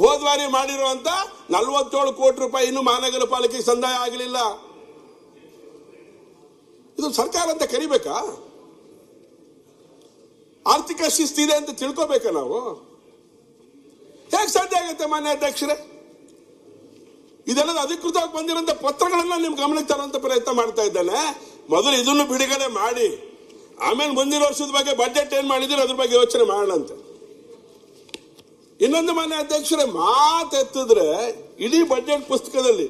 ಹೋದ ಬಾರಿ ಮಾಡಿರುವಂತ 47 ಕೋಟಿ ರೂಪಾಯಿ ಇನ್ನು ಮಹಾನಗರ ಪಾಲಿಕೆಗೆ ಸಂದಾಯ ಆಗಲಿಲ್ಲ. ಇದು ಸರ್ಕಾರ ಅಂತ ಕರಿಬೇಕಾ? ಆರ್ಥಿಕ ಶಿಸ್ತಿದೆ ಅಂತ ತಿಳ್ಕೋಬೇಕಾ ನಾವು? ಹೇಗೆ ಸಾಧ್ಯ ಆಗುತ್ತೆ ಮಾನ್ಯ ಅಧ್ಯಕ್ಷರೇ? ಇದೆಲ್ಲ ಅಧಿಕೃತವಾಗಿ ಬಂದಿರುವಂತ ಪತ್ರಗಳನ್ನ ನಿಮ್ ಗಮನಕ್ಕೆ ತರುವಂತ ಪ್ರಯತ್ನ ಮಾಡ್ತಾ ಇದ್ದಾನೆ. ಮೊದಲು ಇದನ್ನು ಬಿಡುಗಡೆ ಮಾಡಿ, ಆಮೇಲೆ ಮುಂದಿನ ವರ್ಷದ ಬಗ್ಗೆ ಬಜೆಟ್ ಏನ್ ಮಾಡಿದ್ರೆ ಅದ್ರ ಬಗ್ಗೆ ಯೋಚನೆ ಮಾಡೋಣ ಅಂತ. ಇನ್ನೊಂದು ಮಾನ್ಯ ಅಧ್ಯಕ್ಷರೇ, ಮಾತೆತ್ತಿದ್ರೆ ಇಡೀ ಬಜೆಟ್ ಪುಸ್ತಕದಲ್ಲಿ,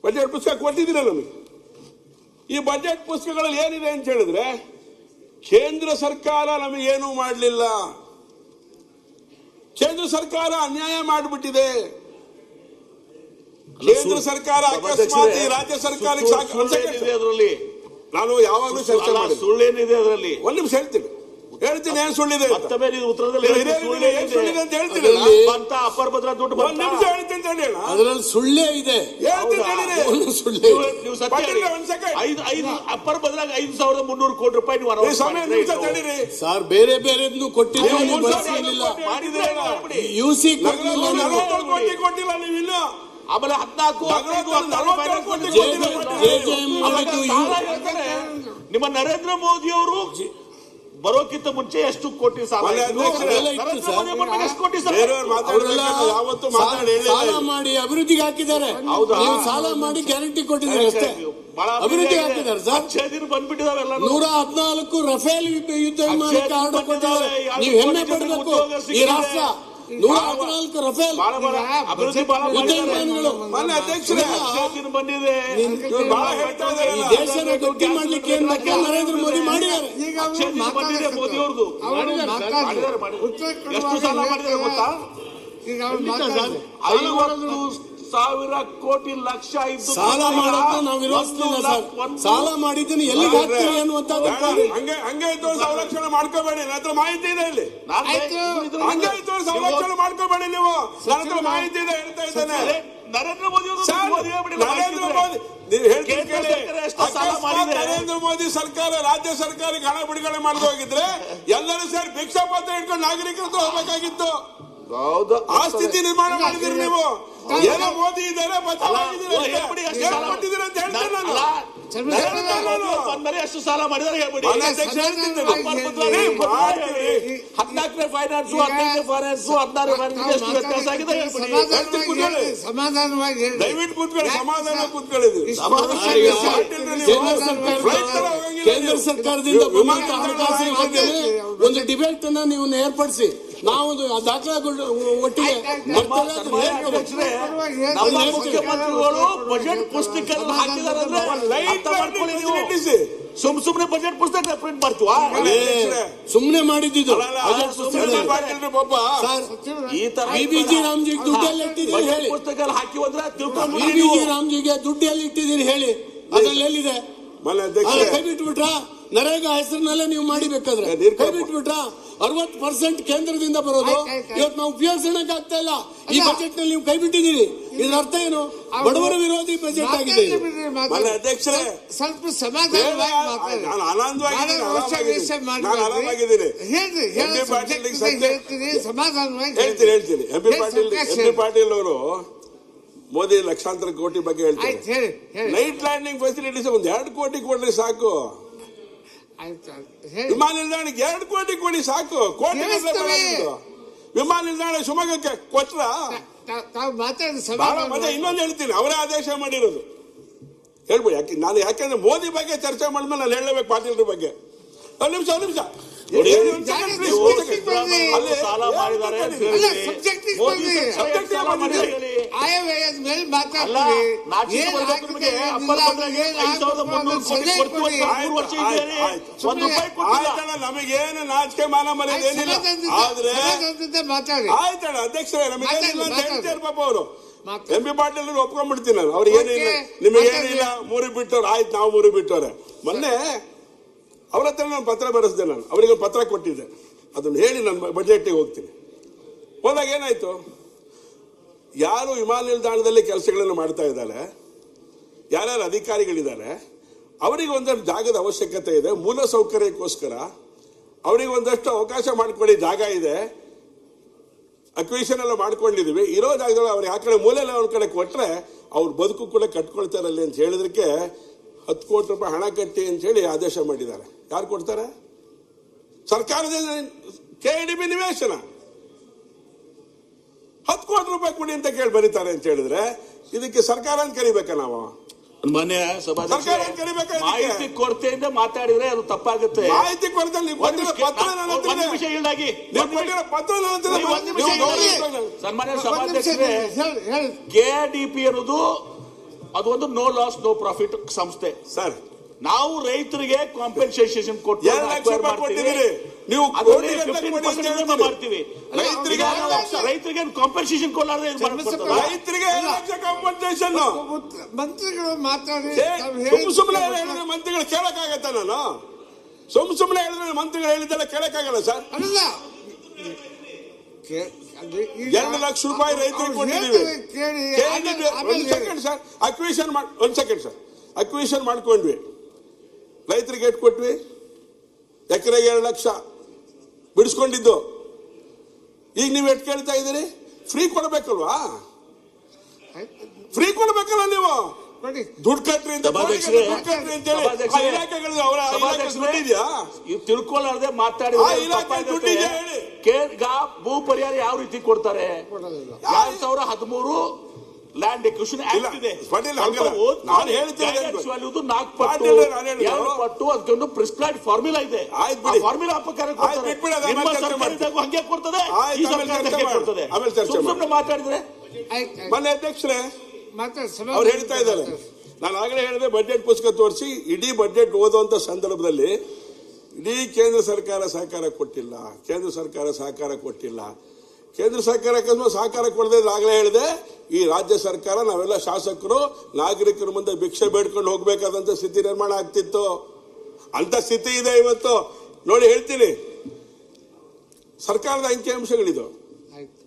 ಬಜೆಟ್ ಪುಸ್ತಕ ಕೊಟ್ಟಿದ್ದೀರ ನಮಗೆ. ಈ ಬಜೆಟ್ ಪುಸ್ತಕಗಳಲ್ಲಿ ಏನಿದೆ ಅಂತ ಹೇಳಿದ್ರೆ, ಕೇಂದ್ರ ಸರ್ಕಾರ ನಮಗೇನೂ ಮಾಡಲಿಲ್ಲ, ಕೇಂದ್ರ ಸರ್ಕಾರ ಅನ್ಯಾಯ ಮಾಡಿಬಿಟ್ಟಿದೆ, ಕೇಂದ್ರ ಸರ್ಕಾರ ಅಕಸ್ಮಾತ್ ರಾಜ್ಯ ಸರ್ಕಾರಕ್ಕೆ ಅದರಲ್ಲಿ ನಾನು ಯಾವಾಗಲೂ ಚರ್ಚೆ ಮಾಡಿ ಸುಳ್ಳೇನಿದೆ ಅದರಲ್ಲಿ. ಒಂದ್ ನಿಮಿಷ ಹೇಳ್ತೀನಿ ಏನ್ ಸುಳ್ಳಿದೆ ಉತ್ತರದಲ್ಲಿ ಅಪರ ಭದ್ರ ದುಡ್ಡು ಒಂದ್ ನಿಮಿಷ ಹೇಳ್ತೀನಿ ಅಂತ ಹೇಳಿ. ಅದರಲ್ಲಿ ಸುಳ್ಳೇ ಇದೆ, ಅಪರ ಬದಲಾಗಿ 5,300 ಕೋಟಿ ರೂಪಾಯಿ ನೀವು ಸರ್ ಬೇರೆ ಬೇರೆದ್ನು ಕೊಟ್ಟಿಲ್ಲ. ಯುಸಿ ಕೊಟ್ಟಿಲ್ಲ ನೀವು ಇನ್ನು. ಆಮೇಲೆ 14 ನಿಮ್ಮ ನರೇಂದ್ರ ಮೋದಿ ಅವರು ಬರೋಕ್ಕಿಂತ ಮುಂಚೆ ಎಷ್ಟು ಕೋಟಿ ಸಾಲ ಸಾಲ ಮಾಡಿ ಅಭಿವೃದ್ಧಿಗೆ ಹಾಕಿದ್ದಾರೆ. ಸಾಲ ಮಾಡಿ ಗ್ಯಾರಂಟಿ ಕೊಟ್ಟಿದ್ದಾರೆ ಅಷ್ಟೇ. ಅಭಿವೃದ್ಧಿ ಹಾಕಿದ್ದಾರೆ ಸರ್. ದಿನ ಬಂದ್ಬಿಟ್ಟಿದಾವೆಲ್ಲ 114 ರಫೇಲ್ ಯುದ್ಧ ವಿಮಾನಕ್ಕೆ ಆರ್ಡರ್ ಕೊಟ್ಟಿದ್ದಾರೆ. ನೀವು ಹೆಮ್ಮೆ ಪಡಬೇಕು. ಈ ರಾಷ್ಟ್ರ 114 ರಫೇಲ್ ಯುದ್ಧ ವಿಮಾನಗಳು ಅಧ್ಯಕ್ಷರೇ ಬಂದಿದೆ. ಈ ದೇಶನ ಗಟ್ಟಿ ಮಾಡ್ಲಿಕ್ಕೆ ಏನ್ ಬೇಕು ನರೇಂದ್ರ ಮೋದಿ ಮಾಡಿದ್ದಾರೆ. ಮೋದಿ ಅವ್ರದ್ದು ಎಷ್ಟು ಸಾಲ ಮಾಡಿದ್ದಾರೆ ಗೊತ್ತಾ? 50,000 ಕೋಟಿ ಲಕ್ಷ ಇದ್ದು ಸಾಲ ಮಾಡೋದು ನಾವು ವಿರೋಧಿಸ್ತಿಲ್ಲ ಸರ್. ಸಾಲ ಮಾಡಿದ್ದೀನಿ ಎಲ್ಲಿಗೆ ಹಾಕ್ತೀವಿ ಅನ್ನುವಂಥದ್ದು ಹಂಗೆ ಇದ್ದವ್ರು ಸಂರಕ್ಷಣೆ ಮಾಡ್ಕೋಬೇಡಿ. ನನ್ನ ಹತ್ರ ಮಾಹಿತಿ ಇದೆ ಇಲ್ಲಿ. ಹಂಗೆ ಇದ್ದವ್ರು ಸಂರಕ್ಷಣೆ ಮಾಡ್ಕೋಬೇಡಿ ನೀವು. ನನ್ನ ಹತ್ರ ಮಾಹಿತಿ ಇದೆ ಹೇಳ್ತಾ ಇದ್ದೇನೆ. ನರೇಂದ್ರ ಮೋದಿ ನರೇಂದ್ರ ಮೋದಿ ನೀವು ಹೇಳ್ತೀರಿ ಕೇಳಿ. ನರೇಂದ್ರ ಮೋದಿ ಸರ್ಕಾರ ರಾಜ್ಯ ಸರ್ಕಾರಕ್ಕೆ ಹಣ ಬಿಡುಗಡೆ ಮಾಡದೆ ಹೋಗಿದ್ರೆ ಎಲ್ಲರೂ ಸೇರಿ ಭಿಕ್ಷಾ ಪಾತ್ರ ಇಟ್ಕೊಂಡು ನಾಗರಿಕರು ಹೋಗ್ಬೇಕಾಗಿತ್ತು. ಆ ಸ್ಥಿತಿ ನಿರ್ಮಾಣ ಮಾಡಿದಿರಿ ನೀವು. ಏನೋ ಮೋದಿ ಇದ್ದಾರೆ ಕೊಟ್ಟಿದ್ದೀರಿ ಅಂತ ಹೇಳ್ತೇನೆ ನಾನು. ಎಷ್ಟು ಸಾಲ ಮಾಡಿದಾರೆ ಹೇಳ್ಬಿಡಿ. 14ನೇ ಫೈನಾನ್ಸ್ 15ನೇ ಫೈನಾನ್ಸ್ 16ನೇ ಎಷ್ಟು ವ್ಯತ್ಯಾಸ ಆಗಿದೆ ಸಮಾಧಾನವಾಗಿ ದಯವಿಟ್ಟು ಕೂತ್ಕೊಳ್ಳಿ. ಸಮಾಧಾನ ಕೂತ್ಕೊಳ್ಳಿ. ಕೇಂದ್ರ ಸರ್ಕಾರದಿಂದ ಹಣಕಾಸಿನ ಒಂದು ಡಿಬೇಟ್ ಅನ್ನ ನೀವು ಏರ್ಪಡಿಸಿ. ನಾವು ದಾಖಲಾತಿ ಒಟ್ಟಿಗೆ ನಮ್ಮ ಮುಖ್ಯಮಂತ್ರಿಗಳು ಬಜೆಟ್ ಪುಸ್ತಕ ಹಾಕಿದಾರೆ. ಸುಮ್ನೆ ಬಜೆಟ್ ಪುಸ್ತಕ ಪ್ರಿಂಟ್ ಮಾಡ್ತೀವ. ಸುಮ್ನೆ ಮಾಡಿದ್ದು ಈ ತರ ಬಿಬಿಜಿ ರಾಮ್ಜಿಗೆ ದುಡ್ಡೆಲ್ಲ ಇಟ್ಟಿದ್ದೀರಿ ಹೇಳಿ. ಪುಸ್ತಕ ಹಾಕಿ ಅಂದ್ರೆ ಬಿಬಿಜಿ ರಾಮ್ಜಿಗೆ ದುಡ್ಡು ಎಲ್ಲಿ ಇಟ್ಟಿದ್ದೀರಿ ಹೇಳಿ. ಅದ್ರಲ್ಲಿ ಎಲ್ಲಿದೆ? ಕೈ ಬಿಟ್ಬಿಟ್ರ? ನರೇಗಾ ಹೆಸರಿನಲ್ಲೇ ನೀವು ಮಾಡಿಬೇಕಾದ್ರೆ ಕೈ ಬಿಟ್ಬಿಟ್ರ? 60% ಕೇಂದ್ರದಿಂದ ಬರೋದು ಇವತ್ತು ನಾವು ಉಪಯೋಗಿಸೋಣಕ್ಕೆ ಆಗ್ತಾ ಇಲ್ಲ. ಈ ಬಜೆಟ್ ನಲ್ಲಿ ನೀವು ಕೈ ಬಿಟ್ಟಿದ್ದೀರಿ. ಇದರ ಅರ್ಥ ಏನು? ಬಡವರ ವಿರೋಧಿ ಬಜೆಟ್ ಆಗಿದೆ. ಅಧ್ಯಕ್ಷರೇ ಸ್ವಲ್ಪ ಸಮಾಧಾನವಾಗಿ ನಾನು ಆನಂದವಾಗಿದ್ದೀನಿ. ಸಮಾಧಾನವಾಗಿ ಹೇಳ್ತೀನಿ. ಎಂ ಪಿ ಪಾಟೀಲ್ ಅವರು ಮೋದಿ ಲಕ್ಷಾಂತರ ಕೋಟಿ ಬಗ್ಗೆ ಹೇಳ್ತಾರೆ. ನೈಟ್ ಲ್ಯಾಂಡಿಂಗ್ ಫೆಸಿಲಿಟೀಸ್ 1-2 ಕೋಟಿ ಕೊಡ್ರಿ ಸಾಕು. ವಿಮಾನ ನಿಲ್ದಾಣಕ್ಕೆ 2 ಕೋಟಿ ಕೊಡಿ ಸಾಕು. ಕೋಟಿ ವಿಮಾನ ನಿಲ್ದಾಣ ಶಿವಮೊಗ್ಗಕ್ಕೆ ಕೊಟ್ರ ಮತ್ತೆ ಇನ್ನೊಂದು ಹೇಳ್ತೀನಿ. ಅವರೇ ಆದೇಶ ಮಾಡಿರೋದು ಹೇಳ್ಬೋದು. ಯಾಕೆಂದ್ರೆ ಮೋದಿ ಬಗ್ಗೆ ಚರ್ಚೆ ಮಾಡಿದ್ಮೇಲೆ ನಾನು ಹೇಳಬೇಕು ಪಾಟೀಲ್ರ ಬಗ್ಗೆ. ಒಂದು ನಿಮಿಷ ಸಾಲ ಮಾಡಿದ್ದಾರೆ. ನಮಗೇನು ನಾಚಿಕೆ ಮಾನ ಮರ್ಯಾದೆ ಏನಿಲ್ಲ. ಆದ್ರೆ ಆಯ್ತಣ್ಣ ಅಧ್ಯಕ್ಷರೇ ನಮಗೇನಿಲ್ಲ ಅಂತ ಹೇಳ್ತಾರೆ ಪಾಪ ಅವರು. ಎಂ ಪಿ ಪಾಟೀಲ್ ಒಪ್ಕೊಂಡ್ಬಿಡ್ತೀನಿ ನಾನು. ಅವ್ರಿಗೆ ಏನಿಲ್ಲ ನಿಮಗೇನಿಲ್ಲ ಮೂರಿಗೆ ಬಿಟ್ಟವ್ರು. ಆಯ್ತು ನಾವು ಮೂರಿಗೆ ಬಿಟ್ಟವ್ರೆ. ಮೊನ್ನೆ ಅವ್ರ ಹತ್ರ ನಾನು ಪತ್ರ ಬರೆಸಿದೆ. ನಾನು ಅವರಿಗೆ ಪತ್ರ ಕೊಟ್ಟಿದ್ದೆ. ಅದನ್ನು ಹೇಳಿ ನಾನು ಬಜೆಟ್ಗೆ ಹೋಗ್ತೀನಿ. ಹೋದಾಗ ಏನಾಯ್ತು? ಯಾರು ವಿಮಾನ ನಿಲ್ದಾಣದಲ್ಲಿ ಕೆಲಸಗಳನ್ನು ಮಾಡ್ತಾ ಇದ್ದಾರೆ, ಯಾರ್ಯಾರು ಅಧಿಕಾರಿಗಳಿದ್ದಾರೆ, ಅವರಿಗೆ ಒಂದಷ್ಟು ಜಾಗದ ಅವಶ್ಯಕತೆ ಇದೆ. ಮೂಲ ಸೌಕರ್ಯಕ್ಕೋಸ್ಕರ ಅವರಿಗೆ ಒಂದಷ್ಟು ಅವಕಾಶ ಮಾಡಿಕೊಡಿ. ಜಾಗ ಇದೆ, ಅಕ್ವಿಷನ್ ಎಲ್ಲ ಮಾಡ್ಕೊಂಡಿದೀವಿ. ಇರೋ ಜಾಗದಲ್ಲಿ ಅವ್ರಿಗೆ ಆ ಕಡೆ ಮೂಲೆಲ್ಲ ಒಂದ್ ಕಡೆ ಕೊಟ್ರೆ ಅವ್ರ ಬದುಕು ಕೂಡ ಕಟ್ಕೊಳ್ತಾರಲ್ಲಿ ಅಂತ ಹೇಳಿದಕ್ಕೆ 10 ಕೋಟಿ ರೂಪಾಯಿ ಹಣ ಕಟ್ಟಿ ಅಂತ ಹೇಳಿ ಆದೇಶ ಮಾಡಿದ್ದಾರೆ. ಯಾರು ಕೊಡ್ತಾರೆ? ಸರ್ಕಾರದಿಂದ ಕೆಡಿಬಿ ನಿವೇಶನ 10 ಕೋಟಿ ರೂಪಾಯಿ ಕೊಡಿ ಅಂತ ಕೇಳಿ ಬರೀತಾರೆ ಅಂತ ಹೇಳಿದ್ರೆ ಇದಕ್ಕೆ ಸರ್ಕಾರ ಅಂತ ಕರಿಬೇಕಾ? ನಾವು ಮನೆ ಮಾಹಿತಿ ಕೊರತೆಯಿಂದ ಮಾತಾಡಿದ್ರೆ ಅದು ತಪ್ಪಾಗುತ್ತೆ. ಮಾಹಿತಿ ಕೊರತೆ ಸನ್ಮಾನ್ಯ ಸಭಾಧ್ಯಕ್ಷರೇ, ಕೆಡಿಪಿ ಅನ್ನೋದು ಅದೊಂದು ನೋ ಲಾಸ್ ನೋ ಪ್ರಾಫಿಟ್ ಸಂಸ್ಥೆ ಸರ್. ನಾವು ರೈತರಿಗೆ ಕಾಂಪೆನ್ಸೇಷನ್ ಕೊಟ್ಟಿದ್ದೀರಿ. ನೀವು ಮಾಡ್ತೀವಿ. ರೈತರಿಗೆ ಕಾಂಪೆನ್ಸೇಷನ್ ಕೊಡಲಾರ್ದೆ ರೈತರಿಗೆ ಕಾಂಪೆನ್ಸೇಷನ್ ಮಂತ್ರಿಗಳು ಮಾತಾಡಿ ಸುಮ್ಮನೆ ಹೇಳಿದ್ರೆ ಮಂತ್ರಿಗಳು ಕೇಳಕ್ಕಾಗತ್ತ? ನಾನು ಸುಮ್ಮನೆ ಹೇಳಿದ್ರೆ ಮಂತ್ರಿಗಳು ಹೇಳಿದ್ದೆಲ್ಲ ಕೇಳಕ್ಕಾಗಲ್ಲ ಸರ್. ಅಲ್ಲ 2 ಲಕ್ಷ ರೂಪಾಯಿ ರೈತರಿಗೆ ಕೊಟ್ಟಿದ್ದೀವಿ. ಸರ್ ಅಕ್ವಿಷನ್ ಮಾಡ್ಕೊಂಡ್ವಿ. ರೈತರಿಗೆ ಎಷ್ಟು ಕೊಟ್ವಿ? ಎಕರೆಗೆ 2 ಲಕ್ಷ ಬಿಡಿಸ್ಕೊಂಡಿದ್ದು. ಈಗ ನೀವು ಎಷ್ಟು ಕೇಳ್ತಾ ಇದ್ದೀರಿ? ಫ್ರೀ ಕೊಡ್ಬೇಕಲ್ವಾ? ಫ್ರೀ ಕೊಡ್ಬೇಕಲ್ಲ ನೀವು. ದುಡ್ಡು ಕಟ್ರಿ ಅಂತ ತಿಳ್ಕೊಳ್ಳಾರ್ದೆ ಮಾತಾಡಿದ್ರೆ ಭೂ ಪರಿಹಾರ ಯಾವ ರೀತಿ ಕೊಡ್ತಾರೆ? 2013 ಲ್ಯಾಂಡ್ ಎಕ್ವಿಷನ್ ಇಲ್ಲ, ಆಕ್ಟ್ ಇದೆ. ಪಾಟೀಲ್ ಸ್ವಲ್ಪ ಹಂಗಲ್ಲ. ಓದ್ಕೊಳ್ಳಿ. ನಾನು ಹೇಳ್ತಿರೋದು Tax ಏನು? value 4 ಪಟ್ಟು ಪಾಟೀಲ್ ನಾನು ಹೇಳಿದ್ದು. 2 ಪಟ್ಟು ಅದಕ್ಕೊಂದು ಪ್ರಿಸ್ಕ್ರೈಬ್ ಫಾರ್ಮುಲಾ ಇದೆ. ಆಯ್ತು ಬಿಡಿ. ಫಾರ್ಮುಲಾ ಪ್ರಕಾರ ಆಯ್ತು ಬಿಟ್ಬಿಡಿ, ಅದು ನಿಮ್ಮ ಆಮೇಲೆ ಚರ್ಚೆ ಸರ್ಕಾರದಾಗೂ ಹಂಗೆ ಕೊಡ್ತದೆ, ಆಯ್ತು, ಈ ಆಮೇಲೆ ಸರ್ಕಾರದಾಗ ಚರ್ಚೆ ಹಂಗೆ ಕೊಡ್ತದೆ. ಆಮೇಲೆ ಚರ್ಚೆ ಸುಮ್ನೆ ಮಾತಾಡಿದ್ರೆ ಆಯ್ತು ಮನೆ ಅಧ್ಯಕ್ಷರೇ ಮಾತಾಡಿ ಅವ್ರು ಹೇಳ್ತಾ ಇದ್ದಾರೆ. ನಾನು ಆಗಲೇ ಹೇಳಿದೆ, ಬಜೆಟ್ ಪುಸ್ತಕ ತೋರಿಸಿ ಇಡೀ ಬಜೆಟ್ ಓದುವಂತ ಸಂದರ್ಭದಲ್ಲಿ ಇಡೀ ಕೇಂದ್ರ ಸರ್ಕಾರ ಸಹಕಾರ ಕೊಟ್ಟಿಲ್ಲ, ಕೇಂದ್ರ ಸರ್ಕಾರ ಸಹಕಾರ ಕೊಟ್ಟಿಲ್ಲ. ಕೇಂದ್ರ ಸರ್ಕಾರ ಅಕಸ್ಮಾತ್ ಸಹಕಾರ ಕೊಡದೆ ಆಗಲೇ ಹೇಳಿದೆ, ಈ ರಾಜ್ಯ ಸರ್ಕಾರ ನಾವೆಲ್ಲ ಶಾಸಕರು ನಾಗರಿಕರ ಮುಂದೆ ಭಿಕ್ಷೆ ಬೇಡ್ಕೊಂಡು ಹೋಗ್ಬೇಕಾದಂತ ಸ್ಥಿತಿ ನಿರ್ಮಾಣ ಆಗ್ತಿತ್ತು. ಅಂತ ಸ್ಥಿತಿ ಇದೆ ಇವತ್ತು. ನೋಡಿ ಹೇಳ್ತೀನಿ, ಸರ್ಕಾರದ ಅಂಕಿಅಂಶಗಳಿದು. ಆಯ್ತು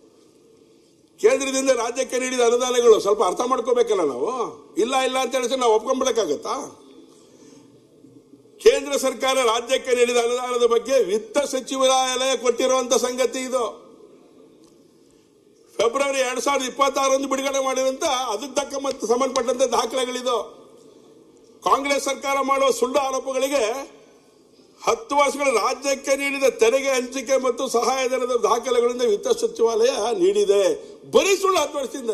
ಕೇಂದ್ರದಿಂದ ರಾಜ್ಯಕ್ಕೆ ನೀಡಿದ ಅನುದಾನಗಳು ಸ್ವಲ್ಪ ಅರ್ಥ ಮಾಡ್ಕೋಬೇಕಲ್ಲ ನಾವು. ಇಲ್ಲ ಇಲ್ಲ ಅಂತ ಹೇಳಿದ್ರೆ ನಾವು ಒಪ್ಕೊಂಡ್ಬಿಡಕ್ಕಾಗತ್ತಾ? ಕೇಂದ್ರ ಸರ್ಕಾರ ರಾಜ್ಯಕ್ಕೆ ನೀಡಿದ ಅನುದಾನದ ಬಗ್ಗೆ ವಿತ್ತ ಸಚಿವಾಲಯ ಕೊಟ್ಟಿರುವಂತ ಸಂಗತಿ ಇದು. ಫೆಬ್ರವರಿ 2026 ಬಿಡುಗಡೆ ಮಾಡಿದಂತ ಅದಕ್ಕೆ ಸಂಬಂಧಪಟ್ಟಂತೆ ದಾಖಲೆಗಳಿದು. ಕಾಂಗ್ರೆಸ್ ಸರ್ಕಾರ ಮಾಡುವ ಸುಳ್ಳು ಆರೋಪಗಳಿಗೆ 10 ವರ್ಷಗಳ ರಾಜ್ಯಕ್ಕೆ ನೀಡಿದ ತೆರಿಗೆ ಹಂಚಿಕೆ ಮತ್ತು ಸಹಾಯಧನದ ದಾಖಲೆಗಳಿಂದ ವಿತ್ತ ಸಚಿವಾಲಯ ನೀಡಿದೆ. ಬರೀ ಸುಳ್ಳು 10 ವರ್ಷದಿಂದ.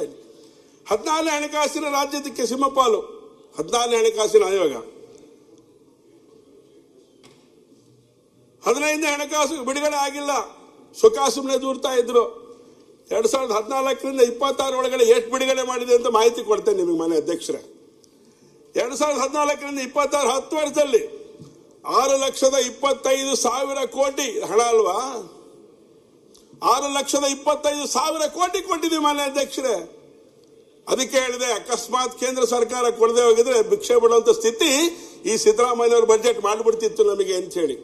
14ನೇ ಹಣಕಾಸಿನ ರಾಜ್ಯಕ್ಕೆ ಸಿಂಹಪಾಲು, 14ನೇ ಹಣಕಾಸಿನ ಆಯೋಗ, 15ನೇ ಹಣಕಾಸು ಬಿಡುಗಡೆ ಆಗಿಲ್ಲ, ಸುಖ ಸುಮ್ಮನೆ ದೂರ್ತಾ ಇದ್ರು. 2014ರಿಂದ 26 ಒಳಗಡೆ ಎಷ್ಟು ಬಿಡುಗಡೆ ಮಾಡಿದೆ ಅಂತ ಮಾಹಿತಿ ಕೊಡ್ತೇನೆ ನಿಮಗೆ ಮನೆ ಅಧ್ಯಕ್ಷರೇ. 2014ರಿಂದ 26 10 ವರ್ಷದಲ್ಲಿ 6,25,000 ಕೋಟಿ ಹಣ ಅಲ್ವಾ? 6,25,000 ಕೋಟಿ ಕೊಟ್ಟಿದ್ದೀವಿ ಮಾನ್ಯ ಅಧ್ಯಕ್ಷರೇ. ಅದಕ್ಕೆ ಹೇಳಿದೆ, ಅಕಸ್ಮಾತ್ ಕೇಂದ್ರ ಸರ್ಕಾರ ಕೊಡದೆ ಹೋಗಿದ್ರೆ ಭಿಕ್ಷೆ ಬಿಡುವಂತ ಸ್ಥಿತಿ ಈ ಸಿದ್ದರಾಮಯ್ಯ ಅವರ ಬಜೆಟ್ ಮಾಡಿಬಿಡ್ತಿತ್ತು ನಮಗೆ ಅಂತ ಹೇಳಿ.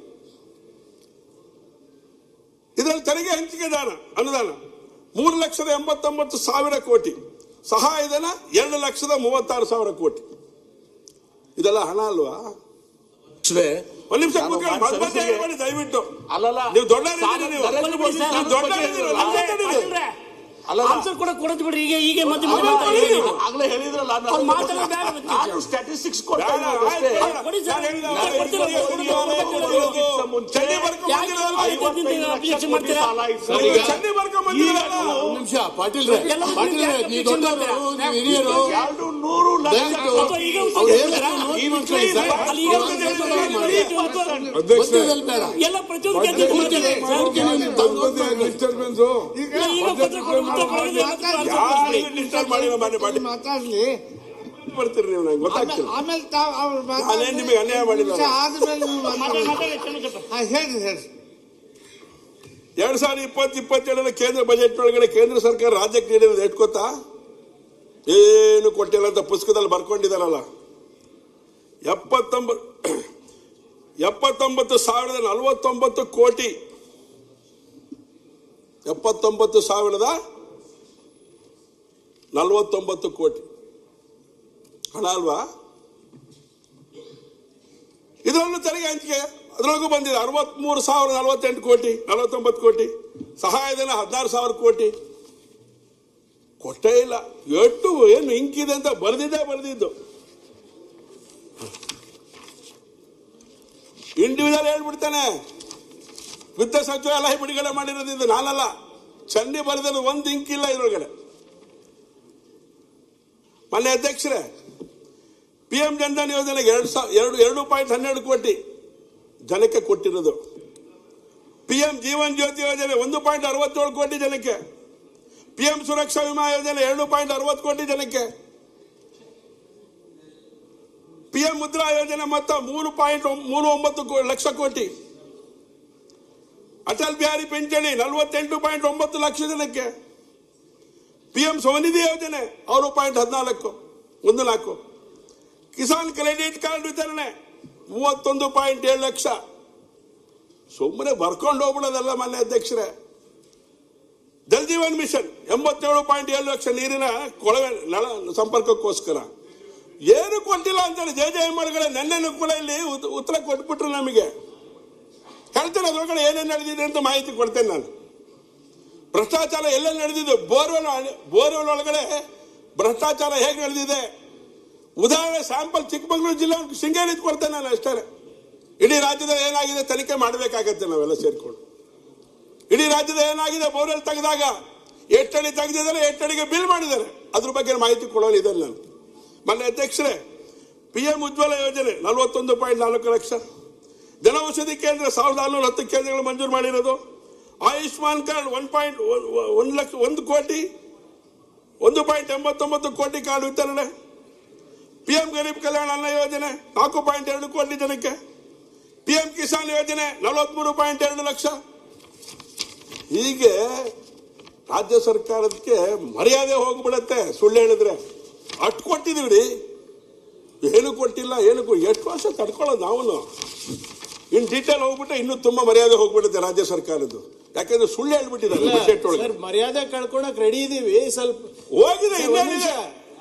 ಇದರಲ್ಲಿ ತೆರಿಗೆ ಹಂಚಿಕೆ ಅನುದಾನ 3,89,000 ಕೋಟಿ, ಸಹಾಯಧನ 2,36,000 ಕೋಟಿ. ಇದೆಲ್ಲ ಹಣ ಅಲ್ವಾ? ಒಂದು ನಿಮಿಷ ಮಾಡಿ ದಯವಿಟ್ಟು. ಅಲ್ಲಲ್ಲ, ನೀವು ದೊಡ್ಡ ಆನ್ಸರ್ ಕೂಡ ಕೊಡೋದು ಬಿಡ್ರಿ. ಈಗ ಮತ್ತೆ ಆಗ್ಲೇ ಹೇಳಿದ್ರಲ್ಲ, ನಾನು ಸ್ಟ್ಯಾಟಿಸ್ಟಿಕ್ಸ್ ನಿಮಿಷ ಪಾಟೀಲ್ ನೀವು ದೊಡ್ಡವರು, ನೀವು ಹಿರಿಯರು, 200 ಲಕ್ಷ ಎಲ್ಲ ಪ್ರತಿಯೊಂದು ಮಾತಾಡ್ಲಿ ಬರ್ತೀರಿ ನೀವು, ನಂಗೆ ಗೊತ್ತಾಗ್ತಿಲ್ಲ. ಆಮೇಲೆ ತಾವು ಅವ್ರು ನಾನೇನ್ ನಿಮಗೆ ಅನ್ಯಾಯ ಮಾಡಿಲ್ಲ. ಆದ್ಮೇಲೆ ನೀವು ಹೇಳಿ ಹೇಳಿ 2020-27 ಕೇಂದ್ರ ಬಜೆಟ್ ಒಳಗಡೆ ಕೇಂದ್ರ ಸರ್ಕಾರ ರಾಜ್ಯಕ್ಕೆ ನೀಡಿರೋದು ಎಷ್ಟು ಗೊತ್ತಾ? ಏನು ಕೊಟ್ಟಿಲ್ಲ ಅಂತ ಪುಸ್ತಕದಲ್ಲಿ ಬರ್ಕೊಂಡಿದಾರಲ್ಲ. 79,049 ಕೋಟಿ, 79,049 ಕೋಟಿ ಹಣ ಅಲ್ವಾ? ಇದರಲ್ಲೂ ತೆರಿಗೆ ಹಂಚಿಕೆ ಅದರೊಳಗೂ ಬಂದಿದೆ 63,048 ಕೋಟಿ, 49 ಕೋಟಿ. ಸಹಾಯಧನ 16,000 ಕೋಟಿ ಕೊಟ್ಟೇ ಇಲ್ಲ. ಎಷ್ಟು ಏನು ಇಂಕಿದೆ ಅಂತ ಬರೆದಿದ್ದು ಇಂಡಿವಿಜುವಲ್ ಹೇಳ್ಬಿಡ್ತಾನೆ. ವಿತ್ತ ಸಚಿವಾಲಯ ಬಿಡುಗಡೆ ಮಾಡಿರೋದು ನಾನಲ್ಲ, ಚನ್ನಿ ಬರೆದಿದ್ದು ಒಂದು ಇಂಕಿಲ್ಲ ಇದ್ರೊಳಗಡೆ. ಮೊನ್ನೆ ಅಧ್ಯಕ್ಷರೇ, PM ಜನ್ಧನ್ ಯೋಜನೆಗೆ 2.12 ಕೋಟಿ ಜನಕ್ಕೆ ಕೊಟ್ಟಿರೋದು. PM ಜೀವನ್ ಜ್ಯೋತಿ ಯೋಜನೆ 1.67 ಕೋಟಿ ಜನಕ್ಕೆ. PM ಸುರಕ್ಷಾ ವಿಮಾ ಯೋಜನೆ 2.60 ಕೋಟಿ ಜನಕ್ಕೆ. PM ಮುದ್ರಾ ಯೋಜನೆ ಮೊತ್ತ 3.39 ಲಕ್ಷ ಕೋಟಿ. ಅಟಲ್ ಬಿಹಾರಿ ಪಿಂಚಣಿ 48.9 ಲಕ್ಷ ಜನಕ್ಕೆ. PM ಸ್ವನಿಧಿ ಯೋಜನೆ 6.14 ಕಿಸಾನ್ ಕ್ರೆಡಿಟ್ ಕಾರ್ಡ್ ವಿತರಣೆ 31.7 ಲಕ್ಷ. ಸುಮ್ಮನೆ ಬರ್ಕೊಂಡು ಹೋಗ್ಬಿಡೋದಲ್ಲ ಮಾನ್ಯ ಅಧ್ಯಕ್ಷರೇ. ಜಲ್ ಜೀವನ್ ಮಿಷನ್ 87.7 ಲಕ್ಷ ನೀರಿನ ಕೊಳವೆ ನಳ ಸಂಪರ್ಕಕ್ಕೋಸ್ಕರ. ಏನು ಕೊಟ್ಟಿಲ್ಲ ಅಂತೇಳಿ ಜಯಮಾಡಿಗಳ ನೆನ್ನೆನೂ ಕೂಡ ಇಲ್ಲಿ ಉತ್ತರ ಕೊಟ್ಬಿಟ್ರು ನಮಗೆ. ಹೇಳ್ತೇನೆ ಅದ್ರೊಳಗಡೆ ಏನೇನು ನಡೆದಿದೆ ಅಂತ ಮಾಹಿತಿ ಕೊಡ್ತೇನೆ ನಾನು. ಭ್ರಷ್ಟಾಚಾರ ಎಲ್ಲೆಲ್ಲಿ ನಡೆದಿದೆ, ಬೋರ್ವೆಲ್ ಒಳಗಡೆ ಭ್ರಷ್ಟಾಚಾರ ಹೇಗೆ ನಡೆದಿದೆ ಉದಾಹರಣೆ ಸ್ಯಾಂಪಲ್ ಚಿಕ್ಕಮಗಳೂರು ಜಿಲ್ಲೆ ಶೃಂಗೇರಿ ಕೊಡ್ತೇನೆ ನಾನು ಅಷ್ಟೇ. ಇಡೀ ರಾಜ್ಯದಲ್ಲಿ ಏನಾಗಿದೆ ತನಿಖೆ ಮಾಡಬೇಕಾಗತ್ತೆ ನಾವೆಲ್ಲ ಸೇರ್ಕೊಂಡು. ಇಡೀ ರಾಜ್ಯದ ಏನಾಗಿದೆ ಬೋರ್ವೆಲ್ ತೆಗೆದಾಗ ಎಷ್ಟಡಿ ತೆಗೆದಿದ್ದಾರೆ, ಎಷ್ಟಡಿಗೆ ಬಿಲ್ ಮಾಡಿದ್ದಾರೆ, ಅದ್ರ ಬಗ್ಗೆ ಮಾಹಿತಿ ಕೊಡೋನು ಇದೆ ನಾನು. ಮೊನ್ನೆ ಅಧ್ಯಕ್ಷರೇ, PM ಉಜ್ವಲ ಯೋಜನೆ 41.4 ಲಕ್ಷ, ಜನೌಷಧಿ ಕೇಂದ್ರ 1410 ಕೇಂದ್ರಗಳು ಮಂಜೂರು ಮಾಡಿರೋದು, ಆಯುಷ್ಮಾನ್ ಕಾರ್ಡ್ 1 ಕೋಟಿ 1.89 ಕೋಟಿ ಕಾರ್ಡ್ ವಿತರಣೆ, PM ಗರೀಬ್ ಕಲ್ಯಾಣ ಅನ್ನ ಯೋಜನೆ 4.2 ಕೋಟಿ ಜನಕ್ಕೆ, PM ಕಿಸಾನ್ ಯೋಜನೆ 43.2 ಲಕ್ಷ. ಹೀಗೆ ರಾಜ್ಯ ಸರ್ಕಾರಕ್ಕೆ ಮರ್ಯಾದೆ ಹೋಗ್ಬಿಡತ್ತೆ ಸುಳ್ಳು ಹೇಳಿದ್ರೆ. ಅಷ್ಟು ಕೊಟ್ಟಿದೀವಿ, ಏನು ಕೊಟ್ಟಿಲ್ಲ, ಎಷ್ಟು ವರ್ಷ ತಡ್ಕೊಳ್ಳೋದು ನಾವು. ಇನ್ ಡೀಟೇಲ್ ಹೋಗ್ಬಿಟ್ರೆ ಇನ್ನೂ ತುಂಬಾ ಮರ್ಯಾದೆ ಹೋಗ್ಬಿಡುತ್ತೆ ರಾಜ್ಯ ಸರ್ಕಾರದ್ದು. ಯಾಕಂದ್ರೆ ಸುಳ್ಳು ಹೇಳ್ಬಿಟ್ಟಿದ್ದಾರೆ ಬಜೆಟ್ ಒಳಗೆ. ಮರ್ಯಾದೆ ಕಳ್ಕೊಳಕ್ ರೆಡಿ ಇದೀವಿ, ಸ್ವಲ್ಪ ಹೋಗಿದೆ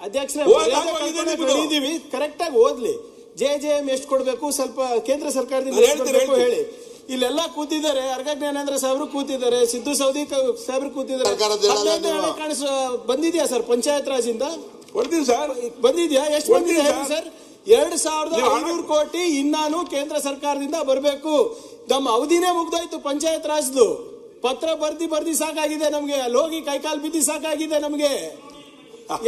ಅಧ್ಯಕ್ಷರೇ ರೆಡಿ ಇದೀವಿ, ಕರೆಕ್ಟ್ ಆಗಿ ಓದ್ಲಿ. JJM ಎಷ್ಟು ಕೊಡ್ಬೇಕು, ಸ್ವಲ್ಪ ಕೇಂದ್ರ ಸರ್ಕಾರದಿಂದ ಎಷ್ಟು ಕೊಡ್ಬೇಕು ಹೇಳಿ. ಇಲ್ಲೆಲ್ಲ ಕೂತಿದ್ದಾರೆ, ಅರ್ಗ ಜ್ಞಾನೇಂದ್ರ ಸಾಹೇಬ್ರು ಕೂತಿದ್ದಾರೆ, ಸಿದ್ದು ಸೌದಿ ಸಾಹೇಬ್ರು ಕೂತಿದ್ದಾರೆ. ಬಂದಿದ್ಯಾ ಸರ್ ಪಂಚಾಯತ್ ರಾಜ್ ಇಂದ? ಸರ್ ಬಂದಿದ್ಯಾ? ಎಷ್ಟು ಬಂದಿದೆ ಸರ್? 2500 ಕೋಟಿ ಇನ್ನಾನು ಕೇಂದ್ರ ಸರ್ಕಾರದಿಂದ ಬರಬೇಕು. ನಮ್ಮ ಅವಧಿನೇ ಮುಗ್ದೋಯ್ತು ಪಂಚಾಯತ್ ರಾಜ್ದು. ಪತ್ರ ಬರ್ದಿ ಸಾಕಾಗಿದೆ ನಮ್ಗೆ, ಅಲ್ಲಿ ಹೋಗಿ ಕೈಕಾಲು ಬಿದ್ದಿ ಸಾಕಾಗಿದೆ ನಮ್ಗೆ.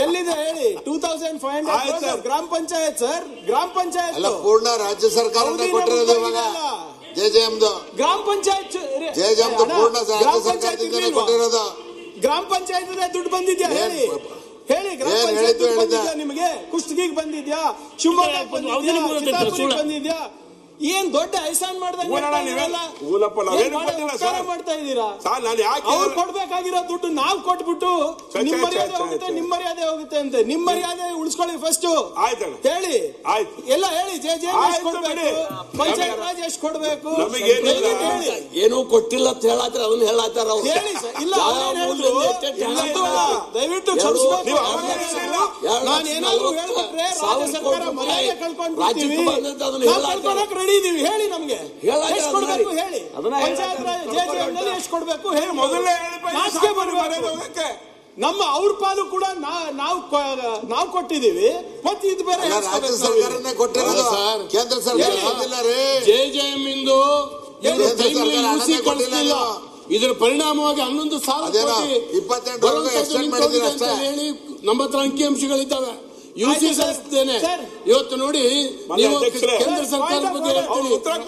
ಎಲ್ಲಿದೆ ಹೇಳಿ? 2500 ಗ್ರಾಮ ಪಂಚಾಯತ್ ಸರ್, ಗ್ರಾಮ ಪಂಚಾಯತ್ ಪೂರ್ಣ ರಾಜ್ಯ ಸರ್ಕಾರ ಕೊಟ್ಟಿರೋದು ಇವಾಗ JJM ಗ್ರಾಮ ಪಂಚಾಯತ್ ಪೂರ್ಣ ರಾಜ್ಯ ಸರ್ಕಾರದಿಂದ ಕೊಟ್ಟಿರೋದು. ಗ್ರಾಮ ಪಂಚಾಯತ್ ದುಡ್ಡು ಬಂದಿದ್ಯಾ ಹೇಳಿ? ಹೇಳಿ, ಗ್ರಾಮ ಪಂಚಾಯತ್ ಬಂದಿದ್ಯಾ ನಿಮಗೆ? ಕುಷ್ಟಗಿಗೆ ಬಂದಿದ್ಯಾ? ಶಿವಮೊಗ್ಗ ಬಂದಿದ್ಯಾ? ಏನ್ ದೊಡ್ಡ ಐಸಾನ್ ಮಾಡ್ದಂಗೆ ಮಾಡ್ತಾ ಇದ್ದೀರಾ? ಅವ್ರು ಕೊಡ್ಬೇಕಾಗಿರೋ ದುಡ್ಡು ನಾವು ಕೊಟ್ಬಿಟ್ಟು ನಿಮ್ ಮರ್ಯಾದೆ ಹೋಗುತ್ತೆ ಅಂತೆ. ನಿಮ್ ಮರ್ಯಾದೆ ಉಳಿಸ್ಕೊಳ್ಳಿ ಫಸ್ಟ್ ಹೇಳಿ. ಎಲ್ಲ ಹೇಳಿ, JJM ಎಷ್ಟು ಕೊಡ್ಬೇಕು, ಪಂಚಾಯತ್ ರಾಜ್ ಎಷ್ಟು ಕೊಡ್ಬೇಕು ಏನೂ ಕೊಟ್ಟಿಲ್ಲ ಅಂತ ಹೇಳಾದ್ರೆ ಅದನ್ನ ಹೇಳಾತಾರ ಅವ್ರು. ಹೇಳಿ ಸರ್. ಇಲ್ಲ ದಯವಿಟ್ಟು ಕ್ಷಮಿಸಬೇಕು. ನಾನು ಏನಾದ್ರು ಹೇಳ್ಬಿಟ್ರೆ ರಾಜ್ಯ ಸರ್ಕಾರ ಮರ್ಯಾದೆ ಕಳ್ಕೊಂಡ್ಬಿಡ್ತೀವಿ. ರೆಡಿ ಇದೀವಿ, ಹೇಳಿ ನಮ್ಗೆ ಎಷ್ಟು ಕೊಡ್ಬೇಕು ಹೇಳಿ. ಪಂಚಾಯತ್ ರಾಜ್ JJM ನಲ್ಲಿ ಎಷ್ಟು ಕೊಡ್ಬೇಕು ಹೇಳಿ. ನಮ್ಮ ಅವ್ರ ಪಾಲು ಕೂಡ ನಾವು ಕೊಟ್ಟಿದೀವಿ. ಮತ್ತೆ ಇದು ಬೇರೆ ರಾಜ್ಯ ಸರ್ಕಾರನೇ ಕೊಟ್ಟಿರೋದು, ಕೇಂದ್ರ ಸರ್ಕಾರ JJM ಇಂದು ಕಳಿಸಲಿಲ್ಲ. ಇದರ ಪರಿಣಾಮವಾಗಿ 11,000 ಕೋಟಿ ಹೇಳಿ ನಮ್ಮ ಹತ್ರ ಅಂಕಿಅಂಶಗಳಿದ್ದಾವೆ. UC ಸಲ್ಲಿಸ್ತೇನೆ ಇವತ್ತು ನೋಡಿ. ನೀವು ಕೇಂದ್ರ ಸರ್ಕಾರದ ಬಗ್ಗೆ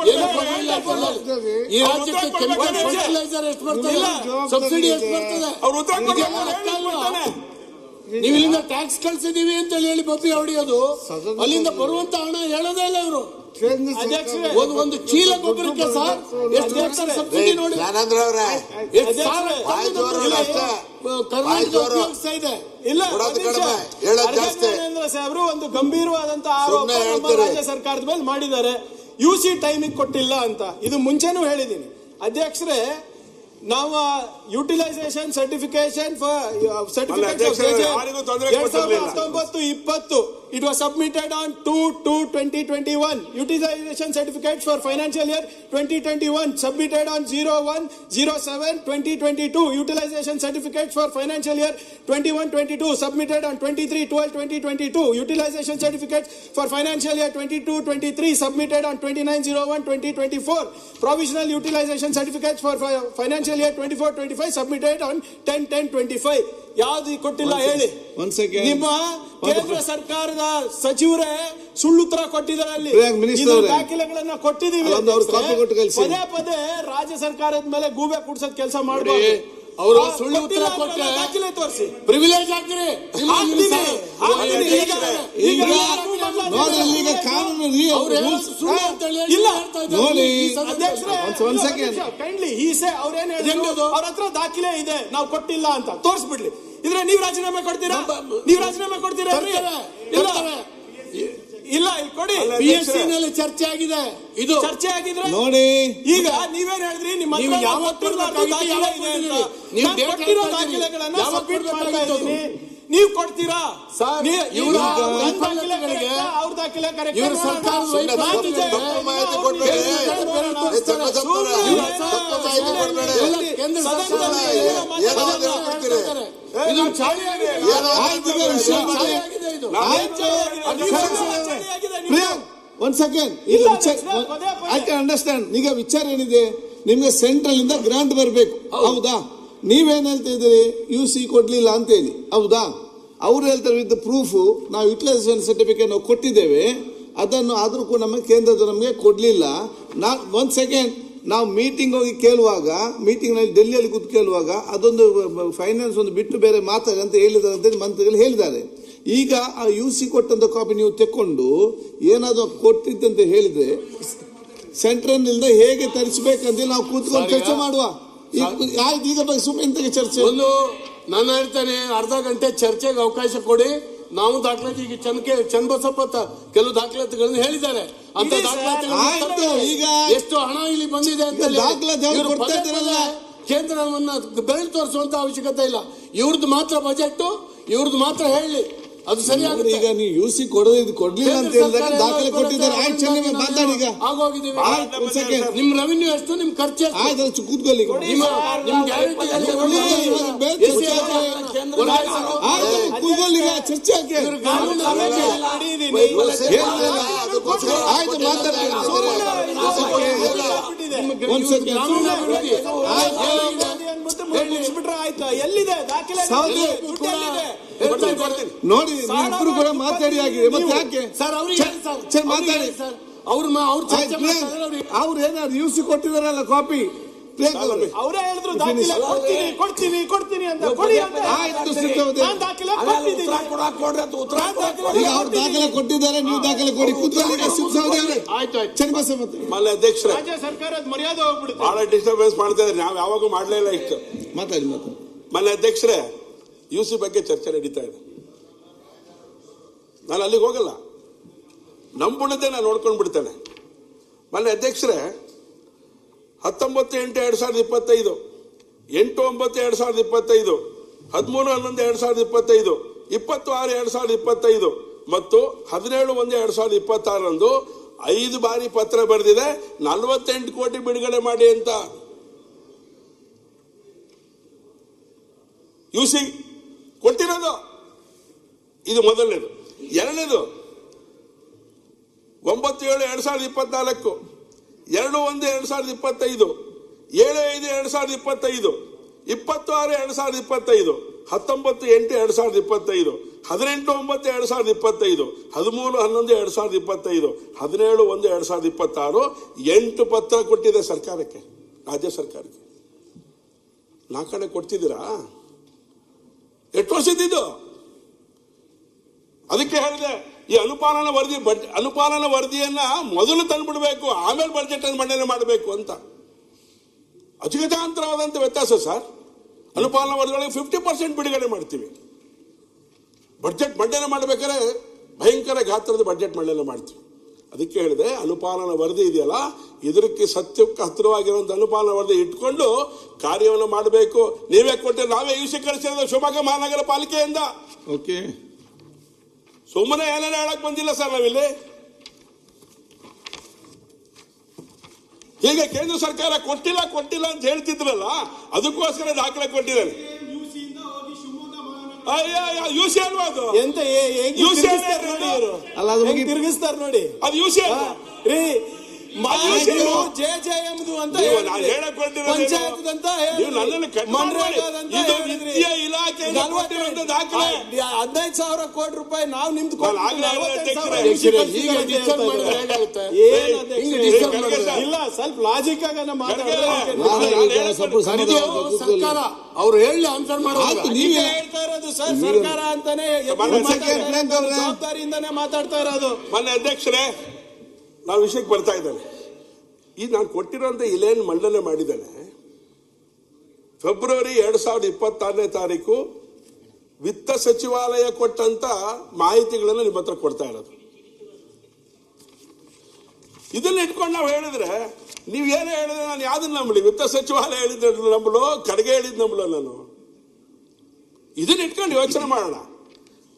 ಹೇಳ್ತೀರಿ, ಈ ರಾಜ್ಯಕ್ಕೆ ಕೆಮಿಕಲ್ ಫರ್ಟಿಲೈಸರ್ ಎಷ್ಟು ಬರ್ತದೆ, ಸಬ್ಸಿಡಿ ಎಷ್ಟು ಬರ್ತದೆ, ನೀವು ಇಲ್ಲಿಂದ ಟ್ಯಾಕ್ಸ್ ಕಳ್ಸಿದೀವಿ ಅಂತ ಹೇಳಿ ಬಬ್ಬಿ ಹೊಡಿಯೋದು, ಅಲ್ಲಿಂದ ಬರುವಂತ ಹಣ ಹೇಳೋದೇ ಇಲ್ಲ ಇವರು. ಒಂದು ಚೀಲ ಗೊಬ್ಬರಕ್ಕೆ ಸರ್ ಎಷ್ಟು ಕೊಡ್ತಾರೆ ಸಬ್ಸಿಡಿ ನೋಡಿ. ಉಪಯೋಗಿಸ್ತಾ ಇದೆ. ಇಲ್ಲ ಸಾಹೇಬ್ರು ಒಂದು ಗಂಭೀರವಾದಂತಹ ಆರೋಪ ರಾಜ್ಯ ಸರ್ಕಾರದ ಮೇಲೆ ಮಾಡಿದ್ದಾರೆ. UC ಟೈಮಿಂಗ್ ಕೊಟ್ಟಿಲ್ಲ ಅಂತ. ಇದು ಮುಂಚೆನೂ ಹೇಳಿದ್ದೀನಿ ಅಧ್ಯಕ್ಷರೇ. ನಾವು utilisation certification certificate 2019-20 it was submitted on 2/2/2021. utilization certificates for financial year 2021 submitted on 01/07/2022. utilization certificates for financial year 21-22 submitted on 23/12/2022. utilization certificates for financial year 22-23 submitted on 29/01/2024. provisional utilization certificates for financial year 24-25 submitted on 10/10/25. ಯಾವ್ದು ಕೊಟ್ಟಿಲ್ಲ ಹೇಳಿ. ನಿಮ್ಮ ಕೇಂದ್ರ ಸರ್ಕಾರದ ಸಚಿವರೇ ಸುಳ್ಳು ಉತ್ತರ ಕೊಟ್ಟಿದ್ದಾರೆ. ಅಲ್ಲಿ ದಾಖಲೆಗಳನ್ನ ಕೊಟ್ಟಿದ್ದೀವಿ. ಪದೇ ರಾಜ್ಯ ಸರ್ಕಾರದ ಮೇಲೆ ಗೂಬೆ ಕುಡ್ಸೋದ್ ಕೆಲಸ ಮಾಡಬಾರ್ದು. ಅವರು ಸುಳ್ಳು ಉತ್ತರ ಕೊಟ್ಟರೆ ದಾಖಲೆ ತೋರಿಸಿ, ಪ್ರಿವಿಲೇಜ್ ಹಾಕ್ರಿ. ಈಗ ಕಾನೂನು ಕೈಂಡ್ಲಿ ಅವ್ರೇನ್ ಹೇಳಿದ್ರು, ಅವ್ರ ಹತ್ರ ದಾಖಲೆ ಇದೆ, ನಾವು ಕೊಟ್ಟಿಲ್ಲ ಅಂತ ತೋರಿಸ್ಬಿಡ್ಲಿ. ಇದ್ರೆ ನೀವ್ ರಾಜೀನಾಮೆ ಕೊಡ್ತೀರಾ? ಇಲ್ಲ ಇಲ್ಲಿ ಕೊಡಿ. PSC ನಲ್ಲಿ ಚರ್ಚೆ ಆಗಿದೆ, ಇದು ಚರ್ಚೆ ಆಗಿದ್ರೆ ನೋಡಿ. ಈಗ ನೀವೇನ್ ಹೇಳಿದ್ರಿ, ನಿಮ್ಮ ದಾಖಲೆಗಳನ್ನ ಸಬ್ಮಿಟ್ ಮಾಡ್ತಾ ಇದ್ದೀನಿ, ನೀವು ಕೊಡ್ತೀರಾ? ಅವ್ರ ದಾಖಲೆ ಕರೆಕ್ಟ್. ಒಂದ್ ಸೆಕೆಂಡ್, ಐ ಕ್ಯಾನ್ ಅಂಡರ್ಸ್ಟ್ಯಾಂಡ್. ಈಗ ವಿಚಾರ ಏನಿದೆ, ನಿಮ್ಗೆ ಸೆಂಟ್ರಲ್ ಇಂದ ಗ್ರಾಂಟ್ ಬರಬೇಕು, ಹೌದಾ? ನೀವೇನ್ ಹೇಳ್ತಾ ಇದ್ದೀರಿ UC ಕೊಡ್ಲಿಲ್ಲ ಅಂತ ಹೇಳಿ, ಹೌದಾ? ಅವ್ರು ಹೇಳ್ತಾರೆ ವಿತ್ ಪ್ರೂಫ್ ನಾವು ಯುಟಿಲೈಸೇಷನ್ ಸರ್ಟಿಫಿಕೇಟ್ ನಾವು ಕೊಟ್ಟಿದ್ದೇವೆ, ಅದನ್ನು ಆದ್ರೂ ಕೂಡ ನಮಗೆ ಕೇಂದ್ರದ ನಮಗೆ ಕೊಡ್ಲಿಲ್ಲ. ಒಂದ್ ಸೆಕೆಂಡ್, ನಾವು ಮೀಟಿಂಗ್ ಹೋಗಿ ಕೇಳುವಾಗ, ಮೀಟಿಂಗ್ ನಲ್ಲಿ ಡೆಲ್ಲಿಯಲ್ಲಿ ಕೂತು ಕೇಳುವಾಗ ಅದೊಂದು ಫೈನಾನ್ಸ್ ಒಂದು ಬಿಟ್ಟು ಬೇರೆ ಮಾತಾಡಿ ಅಂತ ಹೇಳಿದ್ದಾರೆ ಅಂತ ಮಂತ್ರಿಗಳು ಹೇಳಿದ್ದಾರೆ. ಈಗ ಆ UC ಕೊಟ್ಟಂತ ಕಾಪಿ ನೀವು ತೆಕ್ಕೊಂಡು ಏನಾದ್ರು ಕೊಟ್ಟಿದ್ದಂತ ಹೇಳಿದ್ರೆ ಸೆಂಟ್ರಲ್ ನಿಂದ ಹೇಗೆ ತರಿಸಬೇಕಂತ ನಾವು ಕೂತ್ಕೊಂಡು ಚರ್ಚೆ ಮಾಡುವ. ಈಗ ಸುಮ್ಮನೆ ಇಂತ ಚರ್ಚೆ. ಒಂದು ನಾನು ಹೇಳ್ತೇನೆ, ಅರ್ಧ ಗಂಟೆ ಚರ್ಚೆಗೆ ಅವಕಾಶ ಕೊಡಿ. ನಾವು ದಾಖಲಾತಿ ಈಗ ಚನ್ನಬಸಪ್ಪ ಕೆಲವು ದಾಖಲಾತಿಗಳನ್ನು ಹೇಳಿದ್ದಾರೆ. ಅಂತ ದಾಖಲಾತಿ ಈಗ ಎಷ್ಟು ಹಣ ಇಲ್ಲಿ ಬಂದಿದೆ ಅಂತ ಕೇಂದ್ರವನ್ನ ಬೆರಳು ತೋರಿಸುವಂತ ಅವಶ್ಯಕತೆ ಇಲ್ಲ. ಇವ್ರದ್ದು ಮಾತ್ರ ಬಜೆಟ್, ಇವ್ರದ್ದು ಮಾತ್ರ ಹೇಳಿ, ಅದು ಸರಿಯಾಗುತ್ತೆ. ಈಗ ನೀವು UC ಕೊಡ್ಲಿಲ್ಲ ಅಂತ ಹೇಳಿದಾಗ ದಾಖಲೆ ಕೊಟ್ಟಿದ್ದಾರೆ. ಆಯ್ತು, ಚೆನ್ನಾಗಿ ಮಾತಾಡಿ. ಈಗ ಆಗೋಗಿದ್ದೀವಿ. ನಿಮ್ ರೆವಿನ್ಯೂ ಎಷ್ಟು, ನಿಮ್ ಖರ್ಚು ಎಷ್ಟು? ಆಯ್ತು, ಕೂತ್ಕೊಳ್ಳಿ. ಕೂತ್ಕೊಳ್ಳಿ, ಚರ್ಚೆ ಹಾಕಿ. ಆಯ್ತು, ಮಾತಾಡಿ. ಆಯ್ತಾ? ಎಲ್ಲಿದೆ ದಾಖಲೆ? ನೋಡಿ, ಇಬ್ರು ಕೂಡ ಮಾತಾಡಿ ಆಗಿದೆ. ಮತ್ತೆ ಯಾಕೆ ಸರ್ ಅವ್ರಿಗೆ ಮಾತಾಡಿ ಸರ್. ಅವ್ರು ಏನಾದ್ರು UC ಕೊಟ್ಟಿದಾರಲ್ಲ ಕಾಪಿ, ಅವರೇ ಹೇಳಿದ್ರು ಕೊಡ್ತೀನಿ ಅಂತ. ಆಯ್ತು, ಈಗ ಅವ್ರು ದಾಖಲೆ ಕೊಟ್ಟಿದ್ದಾರೆ, ನೀವು ದಾಖಲೆ ಕೊಡಿ. ಕೂತ್ಕೊಳ್ಳಿ. ಚನ್ನಬಸಪ್ಪ ಮಾನ್ಯ ಅಧ್ಯಕ್ಷರೇ, ರಾಜ್ಯ ಸರ್ಕಾರದ ಮರ್ಯಾದೆ ಹೋಗ್ಬಿಡುತ್ತೆ. ಬಹಳ ಡಿಸ್ಟರ್ಬೆನ್ಸ್ ಮಾಡ್ತಾ ಇದ್ದಾರೆ. ನಾವು ಯಾವಾಗೂ ಮಾಡ್ಲೇ ಇಲ್ಲ ಇಷ್ಟು. ಮಾತಾಡಿ. ಮಾನ್ಯ ಅಧ್ಯಕ್ಷರೇ, UC ಬಗ್ಗೆ ಚರ್ಚೆ ನಡೀತಾ ಇದೆ. ನಾನು ಅಲ್ಲಿಗೆ ಹೋಗಲ್ಲ, ನಂಬುಣತೆ ನಾನು ನೋಡ್ಕೊಂಡು ಬಿಡ್ತೇನೆ. ಮಾನ್ಯ ಅಧ್ಯಕ್ಷರೇ, 19/8/2025, 8/9/2025, 13/11/2025, 26/2025 ಮತ್ತು 17/1/2026 5 ಬಾರಿ ಪತ್ರ ಬರೆದಿದೆ 48 ಕೋಟಿ ಬಿಡುಗಡೆ ಮಾಡಿ ಅಂತ. UC ಕೊಟ್ಟಿರೋದು ಇದು ಮೊದಲನೇದು. ಎರಡನೇದು 9/7/2024, 2/1/2025, 7/5/2025, 26/2025, 19/8/2025, 18/9/2025, 13/11/2025, 17/1/2026 8 ಪತ್ರ ಕೊಟ್ಟಿದೆ ಸರ್ಕಾರಕ್ಕೆ, ರಾಜ್ಯ ಸರ್ಕಾರಕ್ಕೆ. 4 ಕಡೆ ಕೊಡ್ತಿದ್ದೀರಾ? ಎಷ್ಟು ವರ್ಷದಿದ್ದು? ಅದಕ್ಕೆ ಹೇಳಿದೆ, ಈ ಅನುಪಾಲನಾ ವರದಿಯನ್ನ ಮೊದಲು ತಂದ್ಬಿಡ್ಬೇಕು, ಆಮೇಲೆ ಬಜೆಟ್ ಅನ್ನು ಮಂಡನೆ ಮಾಡಬೇಕು ಅಂತ. ಅಜಗಜಾಂತರವಾದಂತ ವ್ಯತ್ಯಾಸ ಸರ್. ಅನುಪಾಲನಾ ವರದಿಗಳಿಗೆ 50% ಬಿಡುಗಡೆ ಮಾಡ್ತೀವಿ. ಬಜೆಟ್ ಮಂಡನೆ ಮಾಡಬೇಕಾದ್ರೆ ಭಯಂಕರ ಗಾತ್ರದ ಬಜೆಟ್ ಮಂಡನೆ ಮಾಡ್ತೀವಿ. ಅದಕ್ಕೆ ಹೇಳಿದೆ, ಅನುಪಾಲನಾ ವರದಿ ಇದೆಯಲ್ಲ, ಇದಕ್ಕೆ ಸತ್ಯಕ್ಕೆ ಹತ್ತಿರವಾಗಿರುವಂತ ಅನುಪಾಲನಾ ವರದಿ ಇಟ್ಕೊಂಡು ಕಾರ್ಯವನ್ನು ಮಾಡಬೇಕು. ನೀವೇ ಕೊಟ್ಟರೆ ನಾವೇ UC ಕಳಿಸಿರೋದು ಶಿವಮೊಗ್ಗ ಮಹಾನಗರ ಪಾಲಿಕೆಯಿಂದ. ಓಕೆ, ಸುಮ್ಮನೆ ಏನೇನು ಹೇಳಕ್ ಬಂದಿಲ್ಲ ಸರ್ ನಾವಿಲ್ಲಿ. ಹೀಗೆ ಕೇಂದ್ರ ಸರ್ಕಾರ ಕೊಟ್ಟಿಲ್ಲ ಅಂತ ಹೇಳ್ತಿದ್ರಲ್ಲ, ಅದಕ್ಕೋಸ್ಕರ ದಾಖಲೆ ಕೊಟ್ಟಿದ್ದಾರೆ. UC ಅಲ್ವಾ ಅದು? ಎಂತ ಅಲ್ಲ, ಅದು ತಿರುಗಿಸ್ತಾರೆ ನೋಡಿ. ಅದು UC ರೀ JJMದು ಅಂತ ಪಂಚಾಯತ್ ಅಂತ ವಿತ್ತೀಯ ಇಲಾಖೆ 15,000 ಕೋಟಿ ರೂಪಾಯಿ ನಾವು ನಿಮ್ದು ಇಲ್ಲ. ಸ್ವಲ್ಪ ಲಾಜಿಕ್ ಆಗ ಸರ್ಕಾರ ಅವ್ರು ಹೇಳಿ ಆನ್ಸರ್ ಮಾಡೋದು. ನೀವೇ ಹೇಳ್ತಾ ಇರೋದು ಸರ್, ಸರ್ಕಾರ ಅಂತಾನೆ ಜವಾಬ್ದಾರಿಯಿಂದಾನೇ ಮಾತಾಡ್ತಾ ಇರೋದು. ಮಾನ್ಯ ಅಧ್ಯಕ್ಷರೇ, ನಾವು ವಿಷಯಕ್ಕೆ ಬರ್ತಾ ಇದ್ದೇನೆ. ಈಗ ನಾನು ಕೊಟ್ಟಿರೋಂಥ ಇಲೇನ್ ಮಂಡನೆ ಮಾಡಿದ್ದೇನೆ. ಫೆಬ್ರವರಿ 2026 ವಿತ್ತ ಸಚಿವಾಲಯ ಕೊಟ್ಟಂತ ಮಾಹಿತಿಗಳನ್ನು ನಿಮ್ಮ ಹತ್ರ ಕೊಡ್ತಾ ಇರೋದು. ಇದನ್ನ ಇಟ್ಕೊಂಡು ನಾವು ಹೇಳಿದ್ರೆ ನೀವೇನೇ ಹೇಳಿದ್ರೆ ನಾನು ಯಾವ್ದನ್ನ ನಂಬಲಿ? ವಿತ್ತ ಸಚಿವಾಲಯ ಹೇಳಿದ್ರೆ ನಂಬಲು, ಖರ್ಗೆ ಹೇಳಿದ್ ನಂಬಲು ನಾನು? ಇದನ್ನ ಇಟ್ಕೊಂಡು ಯೋಚನೆ ಮಾಡೋಣ,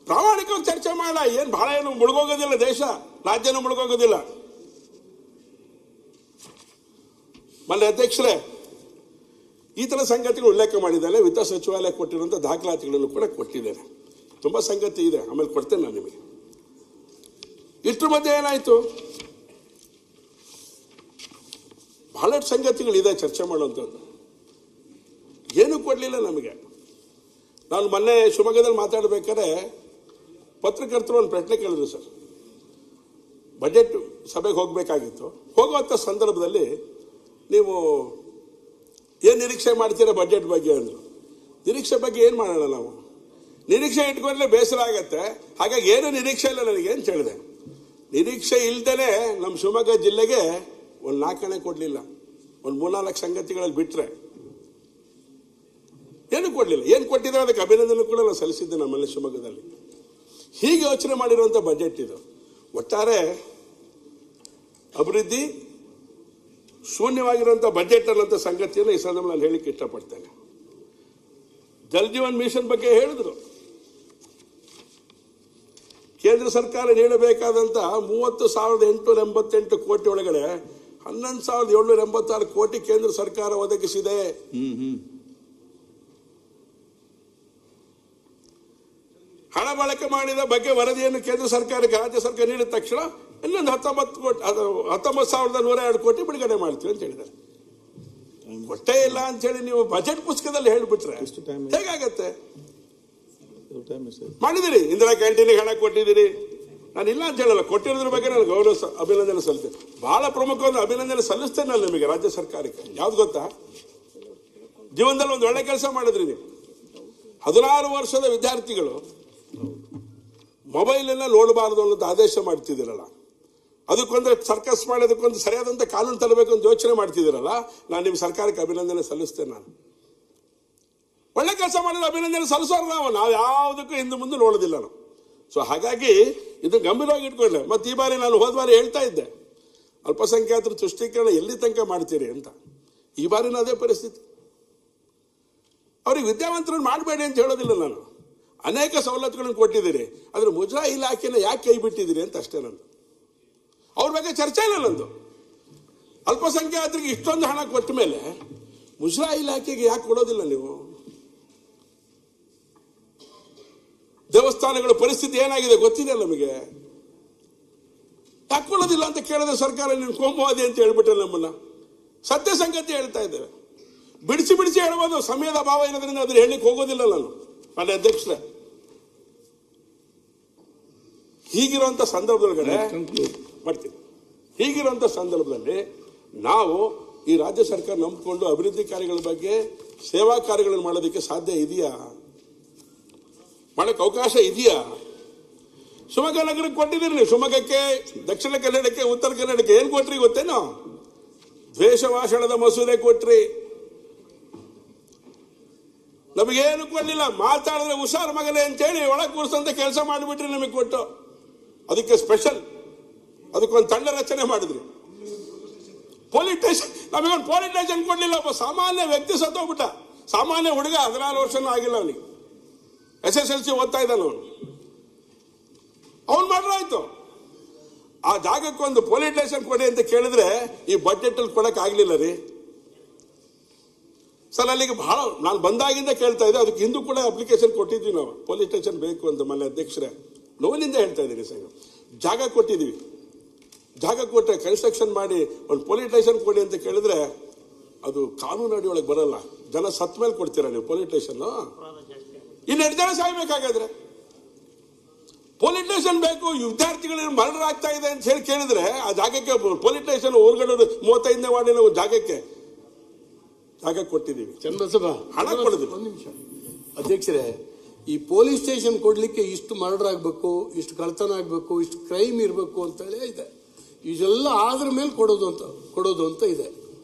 ಪ್ರಾಮಾಣಿಕವಾಗಿ ಚರ್ಚೆ ಮಾಡೋಣ. ಏನ್ ಬಹಳ ಏನು ಮುಳುಗೋಗೋದಿಲ್ಲ ದೇಶ, ರಾಜ್ಯನೂ ಮುಳುಗೋಗೋದಿಲ್ಲ. ಮಾನ್ಯ ಅಧ್ಯಕ್ಷರೇ, ಈ ತರ ಸಂಗತಿಗಳು ಉಲ್ಲೇಖ ಮಾಡಿದ್ದಾನೆ. ವಿತ್ತ ಸಚಿವಾಲಯ ಕೊಟ್ಟಿರುವಂತ ದಾಖಲಾತಿಗಳನ್ನು ಕೂಡ ಕೊಟ್ಟಿದ್ದೇನೆ. ತುಂಬಾ ಸಂಗತಿ ಇದೆ, ಆಮೇಲೆ ಕೊಡ್ತೇನೆ ನಾನು ನಿಮಗೆ. ಇಷ್ಟರ ಮಧ್ಯೆ ಏನಾಯ್ತು? ಬಹಳಷ್ಟು ಸಂಗತಿಗಳಿದೆ ಚರ್ಚೆ ಮಾಡುವಂಥದ್ದು. ಏನಕ್ಕೂ ಕೊಡಲಿಲ್ಲ ನಮಗೆ. ನಾನು ಮೊನ್ನೆ ಶಿವಮೊಗ್ಗದಲ್ಲಿ ಮಾತಾಡಬೇಕಾದ್ರೆ ಪತ್ರಕರ್ತರು ಒಂದು ಪ್ರಶ್ನೆ ಕೇಳಿದ್ರು, ಸರ್ ಬಜೆಟ್ ಸಭೆಗೆ ಹೋಗಬೇಕಾಗಿತ್ತು, ಹೋಗುವಂಥ ಸಂದರ್ಭದಲ್ಲಿ ನೀವು ಏನು ನಿರೀಕ್ಷೆ ಮಾಡ್ತೀರಾ ಬಜೆಟ್ ಬಗ್ಗೆ ಅಂದರು. ನಿರೀಕ್ಷೆ ಬಗ್ಗೆ ಏನು ಮಾಡೋಣ, ನಾವು ನಿರೀಕ್ಷೆ ಇಟ್ಕೊಂಡ್ರೆ ಬೇಸರ ಆಗತ್ತೆ, ಹಾಗಾಗಿ ಏನು ನಿರೀಕ್ಷೆ ಇಲ್ಲ ನನಗೆ ಅಂತ ಹೇಳಿದೆ. ನಿರೀಕ್ಷೆ ಇಲ್ದೇ ನಮ್ಮ ಶಿವಮೊಗ್ಗ ಜಿಲ್ಲೆಗೆ ಒಂದು 4 ಆಣೆ ಕೊಡಲಿಲ್ಲ, ಒಂದು 3-4 ಸಂಗತಿಗಳಲ್ಲಿ ಬಿಟ್ಟರೆ ಏನು ಕೊಡಲಿಲ್ಲ. ಏನು ಕೊಟ್ಟಿದ್ರೆ ಅದಕ್ಕೆ ಅಭಿನಂದನೆ ಕೂಡ ನಾವು ಸಲ್ಲಿಸಿದ್ದೆ ನಮ್ಮಲ್ಲಿ ಶಿವಮೊಗ್ಗದಲ್ಲಿ. ಹೀಗೆ ಯೋಚನೆ ಮಾಡಿರುವಂಥ ಬಜೆಟ್ ಇದು. ಒಟ್ಟಾರೆ ಅಭಿವೃದ್ಧಿ ಶೂನ್ಯವಾಗಿರುವಂಥ ಬಜೆಟ್ ಅನ್ನೋಂಥ ಸಂಗತಿಯನ್ನು ಈ ಸಂದರ್ಭದಲ್ಲಿ ನಾನು ಹೇಳಿಕ್ಕೆ ಇಷ್ಟಪಡ್ತೇನೆ. ಜಲ್ ಜೀವನ್ ಮಿಷನ್ ಬಗ್ಗೆ ಹೇಳಿದ್ರು. ಕೇಂದ್ರ ಸರ್ಕಾರ ನೀಡಬೇಕಾದಂಥ 30,888 ಕೋಟಿ ಒಳಗಡೆ 11,786 ಕೋಟಿ ಕೇಂದ್ರ ಸರ್ಕಾರ ಒದಗಿಸಿದೆ. ಹಣ ಬಳಕೆ ಮಾಡಿದ ಬಗ್ಗೆ ವರದಿಯನ್ನು ಕೇಂದ್ರ ಸರ್ಕಾರಕ್ಕೆ ರಾಜ್ಯ ಸರ್ಕಾರ ನೀಡಿದ ತಕ್ಷಣ ಇನ್ನೊಂದು 19,102 ಕೋಟಿ ಬಿಡುಗಡೆ ಮಾಡ್ತೀವಿ ಅಂತ ಹೇಳಿದ್ದಾರೆ. ಕೊಟ್ಟೇ ಇಲ್ಲ ಅಂತ ಹೇಳಿ ನೀವು ಬಜೆಟ್ ಪುಸ್ತಕದಲ್ಲಿ ಹೇಳಿಬಿಟ್ರೆ ಹೇಗಾಗತ್ತೆ? ಮಾಡಿದಿರಿ, ಇಂದಿರಾ ಕ್ಯಾಂಟೀನಿಗೆ ಹಣ ಕೊಟ್ಟಿದ್ದೀರಿ, ನಾನು ಇಲ್ಲ ಅಂತ ಹೇಳಲ್ಲ, ಕೊಟ್ಟಿರೋದ್ರ ಬಗ್ಗೆ ನಾನು ಗೌರವ ಅಭಿನಂದನೆ ಸಲ್ಲಿಸ್ತೇನೆ. ಬಹಳ ಪ್ರಮುಖವಾದ ಅಭಿನಂದನೆ ಸಲ್ಲಿಸ್ತೇನೆ ನಾನು ನಿಮಗೆ ರಾಜ್ಯ ಸರ್ಕಾರಕ್ಕೆ. ಯಾವ್ದು ಗೊತ್ತಾ, ಜೀವನದಲ್ಲಿ ಒಂದು ಒಳ್ಳೆ ಕೆಲಸ ಮಾಡಿದ್ರಿ ನೀವು. 16 ವರ್ಷದ ವಿದ್ಯಾರ್ಥಿಗಳು ಮೊಬೈಲನ್ನ ನೋಡಬಾರದು ಅನ್ನೋದು ಆದೇಶ ಮಾಡ್ತಿದ್ದೀರಲ್ಲ, ಅದಕ್ಕೊಂದು ಸರ್ಕಸ್ ಮಾಡಿ ಅದಕ್ಕೊಂದು ಸರಿಯಾದಂಥ ಕಾನೂನು ತರಬೇಕು ಅಂತ ಯೋಚನೆ ಮಾಡ್ತಿದ್ದೀರಲ್ಲ, ನಾನು ನಿಮ್ಮ ಸರ್ಕಾರಕ್ಕೆ ಅಭಿನಂದನೆ ಸಲ್ಲಿಸ್ತೇನೆ. ನಾನು ಒಳ್ಳೆ ಕೆಲಸ ಮಾಡಿದ್ರೆ ಅಭಿನಂದನೆ ಸಲ್ಲಿಸೋರು ನಾವು ಯಾವುದಕ್ಕೂ ಹಿಂದೆ ಮುಂದೆ ನೋಡೋದಿಲ್ಲ ನಾವು. ಸೊ ಹಾಗಾಗಿ ಇದು ಗಂಭೀರವಾಗಿ ಇಟ್ಕೊಂಡೆ. ಮತ್ತು ಈ ಬಾರಿ ನಾನು ಹೋದ ಬಾರಿ ಹೇಳ್ತಾ ಇದ್ದೆ, ಅಲ್ಪಸಂಖ್ಯಾತರ ತುಷ್ಟೀಕರಣ ಎಲ್ಲಿ ತನಕ ಮಾಡ್ತೀರಿ ಅಂತ. ಈ ಬಾರಿನ ಅದೇ ಪರಿಸ್ಥಿತಿ. ಅವ್ರಿಗೆ ವಿದ್ಯಾವಂತರನ್ನು ಮಾಡಬೇಡಿ ಅಂತ ಹೇಳೋದಿಲ್ಲ ನಾನು, ಅನೇಕ ಸವಲತ್ತುಗಳನ್ನು ಕೊಟ್ಟಿದ್ದೀರಿ, ಆದರೆ ಮುಜರಾ ಇಲಾಖೆನ ಯಾಕೆ ಕೈ ಬಿಟ್ಟಿದ್ದೀರಿ ಅಂತ ಅಷ್ಟೇ ನಂದು. ಅವ್ರ ಬಗ್ಗೆ ಚರ್ಚೆ ಇಲ್ಲ ನಂದು. ಅಲ್ಪಸಂಖ್ಯಾತರಿಗೆ ಇಷ್ಟೊಂದು ಹಣ ಕೊಟ್ಟ ಮೇಲೆ ಮುಜರಾ ಇಲಾಖೆಗೆ ಯಾಕೆ ಕೊಡೋದಿಲ್ಲ ನೀವು? ದೇವಸ್ಥಾನಗಳ ಪರಿಸ್ಥಿತಿ ಏನಾಗಿದೆ ಗೊತ್ತಿದೆ ನಮಗೆ, ಯಾಕೆ ಕೊಡೋದಿಲ್ಲ ಅಂತ ಕೇಳಿದ್ರೆ ಸರ್ಕಾರ ನೀನು ಕೋಮುವಾದಿ ಅಂತ ಹೇಳ್ಬಿಟ್ರೆ ನಮ್ಮನ್ನ. ಸತ್ಯ ಸಂಗತಿ ಹೇಳ್ತಾ ಇದ್ದೇವೆ. ಬಿಡಿಸಿ ಹೇಳ್ಬೋದು, ಸಮಯದ ಅಭಾವ ಇರೋದ್ರಿಂದ ಅದ್ರ ಹೇಳಲಿಕ್ಕೆ ಹೋಗೋದಿಲ್ಲ ನಾನು ನನ್ನ ಅಧ್ಯಕ್ಷರೇ. ಹೀಗಿರುವಂತ ಸಂದರ್ಭದೊಳಗಡೆ ಮಾಡ್ತೀನಿ. ಹೀಗಿರುವಂತ ಸಂದರ್ಭದಲ್ಲಿ ನಾವು ಈ ರಾಜ್ಯ ಸರ್ಕಾರ ನಂಬಿಕೊಂಡು ಅಭಿವೃದ್ಧಿ ಕಾರ್ಯಗಳ ಬಗ್ಗೆ, ಸೇವಾ ಕಾರ್ಯಗಳನ್ನು ಮಾಡೋದಕ್ಕೆ ಸಾಧ್ಯ ಇದೆಯಾ? ಮಾಡಕ್ಕೆ ಅವಕಾಶ ಇದೆಯಾ? ಶಿವಮೊಗ್ಗ ನಗರಕ್ಕೆ ಕೊಟ್ಟಿದ್ದೀರಿ ನೀವು. ಶಿವಮೊಗ್ಗಕ್ಕೆ, ದಕ್ಷಿಣ ಕನ್ನಡಕ್ಕೆ, ಉತ್ತರ ಕನ್ನಡಕ್ಕೆ ಏನ್ ಕೊಟ್ರಿ ಗೊತ್ತೇನೋ? ದ್ವೇಷ ಭಾಷಣದ ಮಸೂದೆ ಕೊಟ್ರಿ. ನಮಗೇನು ಕೊಡಲಿಲ್ಲ. ಮಾತಾಡಿದ್ರೆ ಹುಷಾರ್ ಮಗನೇ ಅಂತೇಳಿ ಒಳಗೆ ಕೂರಿಸಂತ ಕೆಲಸ ಮಾಡಿಬಿಟ್ರಿ ನಮಗೆ ಕೊಟ್ಟು. ಅದಕ್ಕೆ ಸ್ಪೆಷಲ್, ಅದಕ್ಕೊಂದು ತಂಡ ರಚನೆ ಮಾಡಿದ್ರಿ. ಪೊಲೀಸ್ ಸ್ಟೇಷನ್, ನಮಗೊಂದು ಪೊಲೀಸ್ ಸ್ಟೇಷನ್ ಕೊಡಲಿಲ್ಲ. ಒಬ್ಬ ಸಾಮಾನ್ಯ ವ್ಯಕ್ತಿ ಸತ್ತೋಗ್ಬಿಟ್ಟ, ಸಾಮಾನ್ಯ ಹುಡುಗ, 14 ವರ್ಷನೂ ಆಗಿಲ್ಲ ಅವನಿಗೆ, SSLC ಓದ್ತಾ ಇದ್ದಾನ ಅವನು. ಅವನು ಮಾಡ್ರಾಯ್ತು. ಆ ಜಾಗಕ್ಕೊಂದು ಪೊಲೀಸ್ ಸ್ಟೇಷನ್ ಕೊಡಿ ಅಂತ ಕೇಳಿದ್ರೆ ಈ ಬಜೆಟ್ ಅಲ್ಲಿ ಕೊಡಕ್ ಆಗ್ಲಿಲ್ಲ ರೀ. ಸರ್ ಅಲ್ಲಿಗೆ ಬಹಳ ನಾನು ಬಂದಾಗಿಂದ ಕೇಳ್ತಾ ಇದ್ದೆ, ಅದಕ್ಕೆ ಹಿಂದೂ ಕೂಡ ಅಪ್ಲಿಕೇಶನ್ ಕೊಟ್ಟಿದ್ವಿ ನಾವು, ಪೊಲೀಸ್ ಸ್ಟೇಷನ್ ಬೇಕು ಅಂತ. ಮನೆ ಅಧ್ಯಕ್ಷರೇ ನೋವಿನಿಂದ ಹೇಳ್ತಾ ಇದ್ದೀನಿ ಸರ್, ಜಾಗ ಕೊಟ್ಟಿದ್ದೀವಿ, ಜಾಗ ಕೊಟ್ಟರೆ ಕನ್ಸ್ಟ್ರಕ್ಷನ್ ಮಾಡಿ ಒಂದು ಪೊಲೀಸ್ ಸ್ಟೇಷನ್ ಕೊಡಿ ಅಂತ ಕೇಳಿದ್ರೆ ಅದು ಕಾನೂನು ಅಡಿ ಒಳಗೆ ಬರಲ್ಲ. ಜನ ಸತ್ ಮೇಲೆ ಕೊಡ್ತೀರಾ ನೀವು ಪೊಲೀಸ್ ಸ್ಟೇಷನ್? ಇನ್ನು 2 ಜನ ಸಾಯ್ಬೇಕಾಗಾದ್ರೆ ಪೊಲೀಸ್ ಸ್ಟೇಷನ್ ಬೇಕು. ವಿದ್ಯಾರ್ಥಿಗಳಿಗೆ ಮರ್ಡರ್ ಆಗ್ತಾ ಇದೆ ಅಂತ ಹೇಳಿ ಕೇಳಿದ್ರೆ ಆ ಜಾಗಕ್ಕೆ ಪೊಲೀಸ್ ಸ್ಟೇಷನ್ ಹೊರಗಡೆ 35ನೇ ವಾರ್ಡಿನ ಜಾಗಕ್ಕೆ ಜಾಗ ಕೊಟ್ಟಿದ್ದೀವಿ. ಚನ್ನಬಸವ ಹಣ ಕೊಡೋದಿಲ್ಲ. ಒಂದು ನಿಮಿಷ ಅಧ್ಯಕ್ಷರೇ, ಈ ಪೊಲೀಸ್ ಸ್ಟೇಷನ್ ಕೊಡ್ಲಿಕ್ಕೆ ಇಷ್ಟು ಮರ್ಡರ್ ಆಗ್ಬೇಕು, ಇಷ್ಟು ಕಳ್ತನ ಆಗ್ಬೇಕು, ಇಷ್ಟು ಕ್ರೈಮ್ ಇರಬೇಕು ಅಂತೇಳಿ ಇದೆ. ಇದೆಲ್ಲ ಆದ್ರ ಮೇಲೆ ಕೊಡೋದು ಅಂತ ಇದೆ.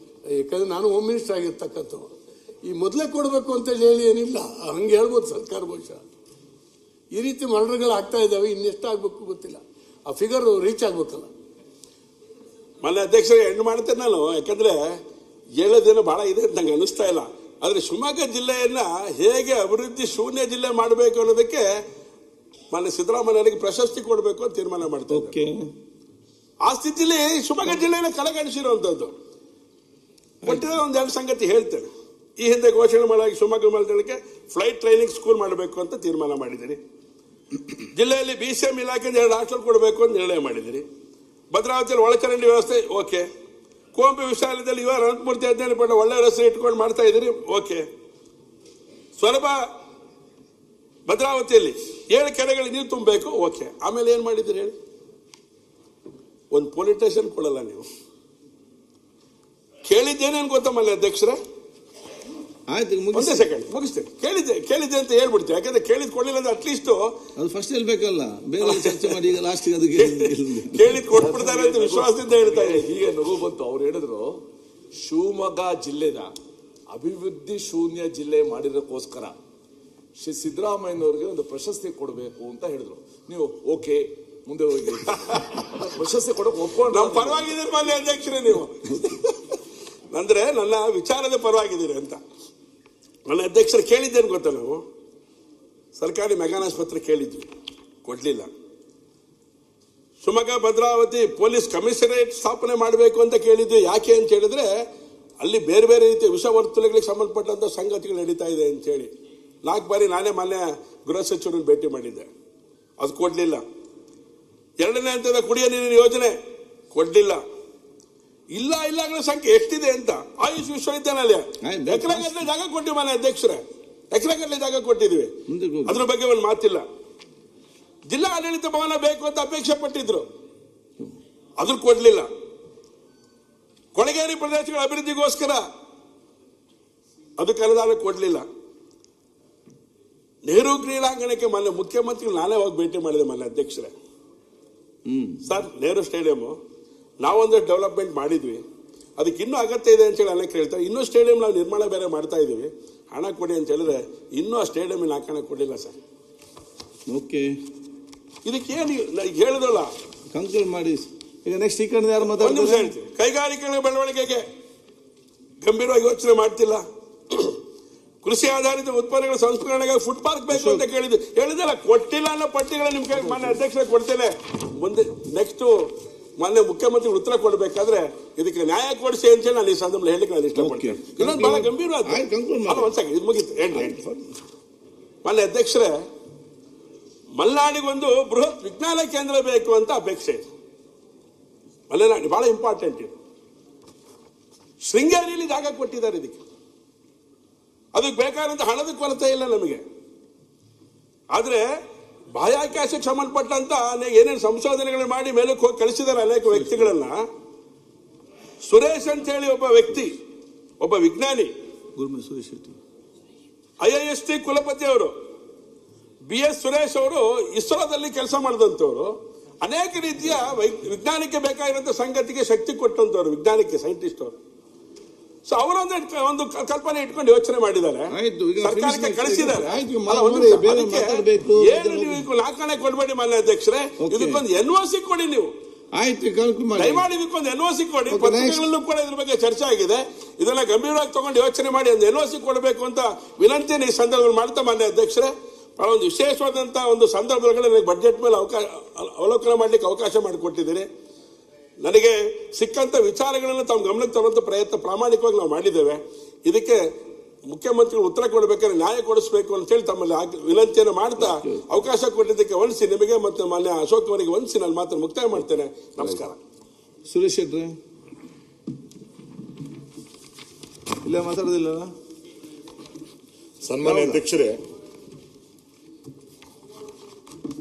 ಯಾಕಂದ್ರೆ ನಾನು ಹೋಮ್ ಮಿನಿಸ್ಟರ್ ಆಗಿರ್ತಕ್ಕಂಥವ್ರು, ಈ ಮೊದಲೇ ಕೊಡಬೇಕು ಅಂತ ಹೇಳಿ ಏನಿಲ್ಲ, ಹಂಗೆ ಹೇಳ್ಬೋದು ಸರ್ಕಾರ ಬಹುಶಃ. ಈ ರೀತಿ ಮರ್ಡರ್ಗಳು ಆಗ್ತಾ ಇದ್ದಾವೆ, ಇನ್ನೆಷ್ಟು ಆಗ್ಬೇಕು ಗೊತ್ತಿಲ್ಲ, ಆ ಫಿಗರ್ ರೀಚ್ ಆಗ್ಬೇಕಲ್ಲ. ಮನೆ ಅಧ್ಯಕ್ಷರೇ ಹೆಣ್ಣು ಮಾಡ್ತೇನೆ ನಾನು, ಯಾಕಂದ್ರೆ ಹೇಳೋದೇನು ಬಹಳ ಇದೆ ಅಂತ ನಂಗೆ ಅನಿಸ್ತಾ ಇಲ್ಲ. ಆದ್ರೆ ಶಿವಮೊಗ್ಗ ಜಿಲ್ಲೆಯನ್ನ ಹೇಗೆ ಅಭಿವೃದ್ಧಿ ಶೂನ್ಯ ಜಿಲ್ಲೆ ಮಾಡಬೇಕು ಅನ್ನೋದಕ್ಕೆ ಮೊನ್ನೆ ಸಿದ್ದರಾಮಯ್ಯನಿಗೆ ಪ್ರಶಸ್ತಿ ಕೊಡಬೇಕು ಅಂತ ತೀರ್ಮಾನ ಮಾಡ್ತಾರೆ. ಆ ಸ್ಥಿತಿಲಿ ಶಿವಮೊಗ್ಗ ಜಿಲ್ಲೆಯನ್ನು ಕಡೆಗಣಿಸಿರುವಂತದ್ದು. ಕೊಟ್ಟಿರೋ 1-2 ಸಂಗತಿ ಹೇಳ್ತೇನೆ. ಈ ಹಿಂದೆ ಘೋಷಣೆ ಮಾಡಿ ಶಿವಮೊಗ್ಗ ಮಲ್ದಳಕ್ಕೆ ಫ್ಲೈಟ್ ಟ್ರೈನಿಂಗ್ ಸ್ಕೂಲ್ ಮಾಡಬೇಕು ಅಂತ ತೀರ್ಮಾನ ಮಾಡಿದ್ದೀರಿ. ಜಿಲ್ಲೆಯಲ್ಲಿ BCM ಇಲಾಖೆ 2 ಹಾಸ್ಟೆಲ್ ಕೊಡಬೇಕು ಅಂತ ನಿರ್ಣಯ ಮಾಡಿದ್ದೀರಿ. ಭದ್ರಾವತಿಯಲ್ಲಿ ಒಳಚರಂಡಿ ವ್ಯವಸ್ಥೆ ಓಕೆ. ಕುವೆಂಪು ವಿಶ್ವವಿದ್ಯಾಲಯದಲ್ಲಿ ಅನಂತಮೂರ್ತಿ ಅಧ್ಯಯನ ಪಟ್ಟ ಒಳ್ಳೆ ರಸ್ತೆ ಇಟ್ಕೊಂಡು ಮಾಡ್ತಾ ಇದ್ದೀರಿ, ಓಕೆ. ಸೊರಬ ಭದ್ರಾವತಿಯಲ್ಲಿ 7 ಕೆರೆಗಳಿಗೆ ನೀರು ತುಂಬಬೇಕು, ಓಕೆ. ಆಮೇಲೆ ಏನ್ ಮಾಡಿದ್ದೀರಿ ಹೇಳಿ? ಒಂದು ಪೊಲೀಸ್ ಸ್ಟೇಷನ್ ಕೊಡಲ್ಲ ನೀವು. ಕೇಳಿದ್ದೇನೇನು ಗೊತ್ತಾ ಮಲ್ಯ ಅಧ್ಯಕ್ಷರೇ? ಆಯ್ತು, ಒಂದೇ ಸೆಕೆಂಡ್ ಮುಗಿಸ್ತೇನೆ. ಕೇಳಿದ್ದೆ ಅಂತ ಹೇಳ್ಬಿಡ್ತೀವಿ. ಯಾಕಂದ್ರೆ ಕೇಳಿದ್ ಕೊಡ್ಲಿಲ್ಲ ಅಂದ್ರೆ ಅಟ್ಲೀಸ್ಟ್ ಅದು ಫಸ್ಟ್ ಹೇಳ್ಬೇಕಲ್ಲ, ಬೇರೆ ಚರ್ಚೆ ಮಾಡಿ ಈಗ ಲಾಸ್ಟ್ ಅದು ಕೇಳಿದ್ ಕೊಟ್ಬಿಡ್ತಾರೆ ಅಂತ ವಿಶ್ವಾಸದಿಂದ ಹೇಳ್ತಾ ಇದ್ದೀನಿ. ಈಗ ನಗು ಬಂತು. ಅವ್ರು ಹೇಳಿದ್ರು ಶಿವಮೊಗ್ಗ ಜಿಲ್ಲೆನ ಅಭಿವೃದ್ಧಿ ಶೂನ್ಯ ಜಿಲ್ಲೆ ಮಾಡಿರೋಕ್ಕೋಸ್ಕರ ಶ್ರೀ ಸಿದ್ದರಾಮಯ್ಯನವ್ರಿಗೆ ಒಂದು ಪ್ರಶಸ್ತಿ ಕೊಡಬೇಕು ಅಂತ ಹೇಳಿದ್ರು. ನೀವು ಓಕೆ ಮುಂದೆ ಹೋಗಿ ಪ್ರಶಸ್ತಿ ಕೊಡಕ್ಕೆ ಒಪ್ಕೊಂಡು ನಮ್ಮ ಪರವಾಗಿದ್ದೀರಿ ಮಾನ್ಯ ಅಧ್ಯಕ್ಷರೇ ನೀವು. ಅಂದ್ರೆ ನನ್ನ ವಿಚಾರದ ಪರವಾಗಿದ್ದೀರಿ ಅಂತ. ನನ್ನ ಅಧ್ಯಕ್ಷರು ಕೇಳಿದ್ದೇನು ಗೊತ್ತಾ, ನಾವು ಸರ್ಕಾರಿ ಮೆಗಾನ್ ಆಸ್ಪತ್ರೆ ಕೇಳಿದ್ವಿ, ಕೊಡ್ಲಿಲ್ಲ. ಶಿವಮೊಗ್ಗ ಭದ್ರಾವತಿ ಪೊಲೀಸ್ ಕಮಿಷನರೇಟ್ ಸ್ಥಾಪನೆ ಮಾಡಬೇಕು ಅಂತ ಕೇಳಿದ್ವಿ. ಯಾಕೆ ಅಂತ ಹೇಳಿದ್ರೆ ಅಲ್ಲಿ ಬೇರೆ ಬೇರೆ ರೀತಿಯ ವಿಷವರ್ತುಲಗಳಿಗೆ ಸಂಬಂಧಪಟ್ಟಂತ ಸಂಗತಿಗಳು ನಡೀತಾ ಇದೆ ಅಂತ ಹೇಳಿ 4 ಬಾರಿ ನಾನೇ ಮಾನ್ಯ ಗೃಹ ಸಚಿವರನ್ನು ಭೇಟಿ ಮಾಡಿದ್ದೆ, ಅದು ಕೊಡ್ಲಿಲ್ಲ. 2ನೇ ಹಂತದ ಕುಡಿಯ ನೀರಿನ ಯೋಜನೆ ಕೊಡ್ಲಿಲ್ಲ. ಇಲ್ಲಗಳ ಸಂಖ್ಯೆ ಎಷ್ಟಿದೆ ಅಂತ ಆಯುಷ್ ವಿಶ್ವವಿದ್ಯಾನಿಲಯ ಎಕರೆಗಟ್ಟಲೆ ಜಾಗ ಕೊಟ್ಟಿವಿ ಮಾನ್ಯ ಅಧ್ಯಕ್ಷರೇ, ಎಕರೆಗಟ್ಟಲೆ ಜಾಗ ಕೊಟ್ಟಿದ್ವಿ. ಅದ್ರ ಬಗ್ಗೆ ಒಂದು ಮಾತಿಲ್ಲ. ಜಿಲ್ಲಾ ಆಡಳಿತ ಭವನ ಬೇಕು ಅಂತ ಅಪೇಕ್ಷೆ ಪಟ್ಟಿದ್ರು, ಅದ್ರ ಕೊಡ್ಲಿಲ್ಲ. ಕೊಳಗೇರಿ ಪ್ರದೇಶಗಳ ಅಭಿವೃದ್ಧಿಗೋಸ್ಕರ ಅದಕ್ಕೆ ಅನುದಾನ ಕೊಡ್ಲಿಲ್ಲ. ನೆಹರು ಕ್ರೀಡಾಂಗಣಕ್ಕೆ ಮಾನ್ಯ ಮುಖ್ಯಮಂತ್ರಿಗಳು ನಾನೇ ಹೋಗಿ ಭೇಟಿ ಮಾಡಿದೆ ಮಾನ್ಯ ಅಧ್ಯಕ್ಷರೇ. ಸರ್, ನೆಹರು ಸ್ಟೇಡಿಯಂ ನಾವೊಂದು ಡೆವಲಪ್ಮೆಂಟ್ ಮಾಡಿದ್ವಿ, ಅದಕ್ಕೆ ಇನ್ನೂ ಅಗತ್ಯ ಇದೆ ಅಂತ ಹೇಳಿ ಅನೇಕ ಹೇಳ್ತಾರೆ. ಇನ್ನೂ ಸ್ಟೇಡಿಯಂ ನಾವು ನಿರ್ಮಾಣ ಬೇರೆ ಮಾಡ್ತಾ ಇದೀವಿ, ಹಣ ಕೊಡಿ ಅಂತ ಹೇಳಿದ್ರೆ ಇನ್ನೂ ಆ ಸ್ಟೇಡಿಯಂ ಹಣ ಕೊಡಲಿಲ್ಲ ಸರ್. ಓಕೆ, ಇದಕ್ಕೆ ಏನು ಹೇಳಿದ್ರಲ್ಲ ಕಂಕ್ಲೂಡ್ ಮಾಡಿ. ಈಗ ನೆಕ್ಸ್ಟ್ ಈ ಕಡೆ ಯಾರು ಒಂದು ನಿಮಿಷ ಹೇಳ್ತೀವಿ. ಕೈಗಾರಿಕೆಗಳ ಬೆಳವಣಿಗೆಗೆ ಗಂಭೀರವಾಗಿ ಯೋಚನೆ ಮಾಡ್ತಿಲ್ಲ. ಕೃಷಿ ಆಧಾರಿತ ಉತ್ಪನ್ನಗಳ ಸಂಸ್ಕರಣೆಗೆ ಫುಡ್ ಪಾರ್ಕ್ ಬೇಕು ಅಂತ ಹೇಳಿದಲ್ಲ, ಕೊಟ್ಟಿಲ್ಲ ಅನ್ನೋ ಪಟ್ಟಿಗಳ ನಿಮ್ ಕೈ ಮಾನ್ಯ ಅಧ್ಯಕ್ಷರೇ ಕೊಡ್ತೇನೆ. ಮುಂದೆ ನೆಕ್ಸ್ಟ್ ಮಾನ್ಯ ಮುಖ್ಯಮಂತ್ರಿಗಳು ಉತ್ತರ ಕೊಡಬೇಕಾದ್ರೆ ಇದಕ್ಕೆ ನ್ಯಾಯ ಕೊಡಿಸಿ ಅಂತ ಹೇಳಿ ನಾನು ಈ ಸಂದರ್ಭದಲ್ಲಿ ಹೇಳಿಕ್ಕೆ ನಾನು ಇಷ್ಟಪಡ್ತೇನೆ. ಇನ್ನೊಂದು ಬಹಳ ಗಂಭೀರವಾದ ಇದು ಮುಗಿತು. ಮಾನ್ಯ ಅಧ್ಯಕ್ಷರೇ, ಮಲೆನಾಡಿಗೊಂದು ಬೃಹತ್ ವಿಜ್ಞಾನ ಕೇಂದ್ರ ಬೇಕು ಅಂತ ಅಪೇಕ್ಷೆ ಇದೆ. ಮಲೆನಾಡಿ ಬಹಳ ಇಂಪಾರ್ಟೆಂಟ್ ಇದು. ಶೃಂಗೇರಿಯಲ್ಲಿ ಜಾಗ ಕೊಟ್ಟಿದ್ದಾರೆ ಇದಕ್ಕೆ. ಅದಕ್ಕೆ ಬೇಕಾದಂತ ಹಣದ ಕೊರತೆ ಇಲ್ಲ ನಮಗೆ. ಆದ್ರೆ ಬಾಹ್ಯಾಕಾಶಕ್ಕೆ ಸಂಬಂಧಪಟ್ಟಂತ ಏನೇನು ಸಂಶೋಧನೆಗಳು ಮಾಡಿ ಮೇಲಕ್ಕೆ ಹೋಗಿ ಕಳಿಸಿದ್ದಾರೆ ಅನೇಕ ವ್ಯಕ್ತಿಗಳನ್ನ. ಸುರೇಶ್ ಅಂತ ಹೇಳಿ ಒಬ್ಬ ವ್ಯಕ್ತಿ, ಒಬ್ಬ ವಿಜ್ಞಾನಿ, ಸುರೇಶ್ ಶೆಟ್ಟಿ IIST ಕುಲಪತಿ ಅವರು, BS ಸುರೇಶ್ ಅವರು ಇಸ್ರೋದಲ್ಲಿ ಕೆಲಸ ಮಾಡಿದಂಥವ್ರು, ಅನೇಕ ರೀತಿಯ ವಿಜ್ಞಾನಕ್ಕೆ ಬೇಕಾಗಿರುವಂತ ಸಂಗತಿಗೆ ಶಕ್ತಿ ಕೊಟ್ಟಂತವ್ರು, ವಿಜ್ಞಾನಕ್ಕೆ ಸೈಂಟಿಸ್ಟ್ ಅವರು. ಸೊ ಅವರೊಂದು ಕಲ್ಪನೆ ಇಟ್ಕೊಂಡು ಯೋಚನೆ ಮಾಡಿದ್ದಾರೆ, ಸರ್ಕಾರಕ್ಕೆ ಕಳಿಸಿದ್ದಾರೆ. ಏನು ನೀವು ನಾಲ್ಕಣೆ ಕೊಡಬೇಡಿ ಮಾನ್ಯ ಅಧ್ಯಕ್ಷರೇ, ಇದಕ್ಕೊಂದು NOC ಕೊಡಿ ನೀವು. ದಯಮಾಡಿ ಇದಕ್ಕೊಂದು NOC ಕೊಡಿ. ಪತ್ರಿಕೆಗಳಲ್ಲೂ ಕೂಡ ಇದ್ರ ಬಗ್ಗೆ ಚರ್ಚೆ ಆಗಿದೆ. ಇದನ್ನ ಗಂಭೀರವಾಗಿ ತಗೊಂಡು ಯೋಚನೆ ಮಾಡಿ ಒಂದು NOC ಕೊಡಬೇಕು ಅಂತ ವಿನಂತಿಯನ್ನು ಈ ಸಂದರ್ಭದಲ್ಲಿ ಮಾಡ್ತಾ ಮಾನ್ಯ ಅಧ್ಯಕ್ಷರೇ, ಒಂದು ವಿಶೇಷವಾದಂತಹ ಒಂದು ಸಂದರ್ಭಗಳಲ್ಲಿ ನನಗೆ ಬಜೆಟ್ ಮೇಲೆ ಅವಲೋಕನ ಮಾಡಲಿಕ್ಕೆ ಅವಕಾಶ ಮಾಡಿಕೊಟ್ಟಿದ್ದೀರಿ. ನನಗೆ ಸಿಕ್ಕಂತ ವಿಚಾರಗಳನ್ನು ತಮ್ಮ ಗಮನಕ್ಕೆ ತರುವಂತ ಪ್ರಯತ್ನ ಪ್ರಾಮಾಣಿಕವಾಗಿ ನಾವು ಮಾಡಿದ್ದೇವೆ. ಇದಕ್ಕೆ ಮುಖ್ಯಮಂತ್ರಿಗಳು ಉತ್ತರ ಕೊಡಬೇಕಾದ್ರೆ ನ್ಯಾಯ ಕೊಡಿಸಬೇಕು ಅಂತ ಹೇಳಿ ತಮ್ಮಲ್ಲಿ ವಿನಂತಿಯನ್ನು ಮಾಡ್ತಾ ಅವಕಾಶ ಕೊಟ್ಟಿದ್ದಕ್ಕೆ ವಂದಿಸಿ ನಿಮಗೆ ಮತ್ತು ಮಾನ್ಯ ಅಶೋಕ್ ಅವರಿಗೆ ವಂದಿಸಿ ನಾನು ಮಾತ್ರ ಮುಕ್ತಾಯ ಮಾಡ್ತೇನೆ. ನಮಸ್ಕಾರ. ಸುರೇಶ್ ಶೆಟ್ರೆ ಇಲ್ಲ ಮಾತಾಡೋದಿಲ್ಲ. ಸನ್ಮಾನ್ಯ ಅಧ್ಯಕ್ಷರೇ,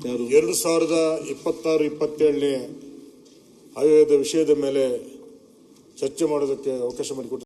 2026-27 ಆಯೋಗದ ವಿಷಯದ ಮೇಲೆ ಚರ್ಚೆ ಮಾಡೋದಕ್ಕೆ ಅವಕಾಶ ಮಾಡಿಕೊಟ್ಟು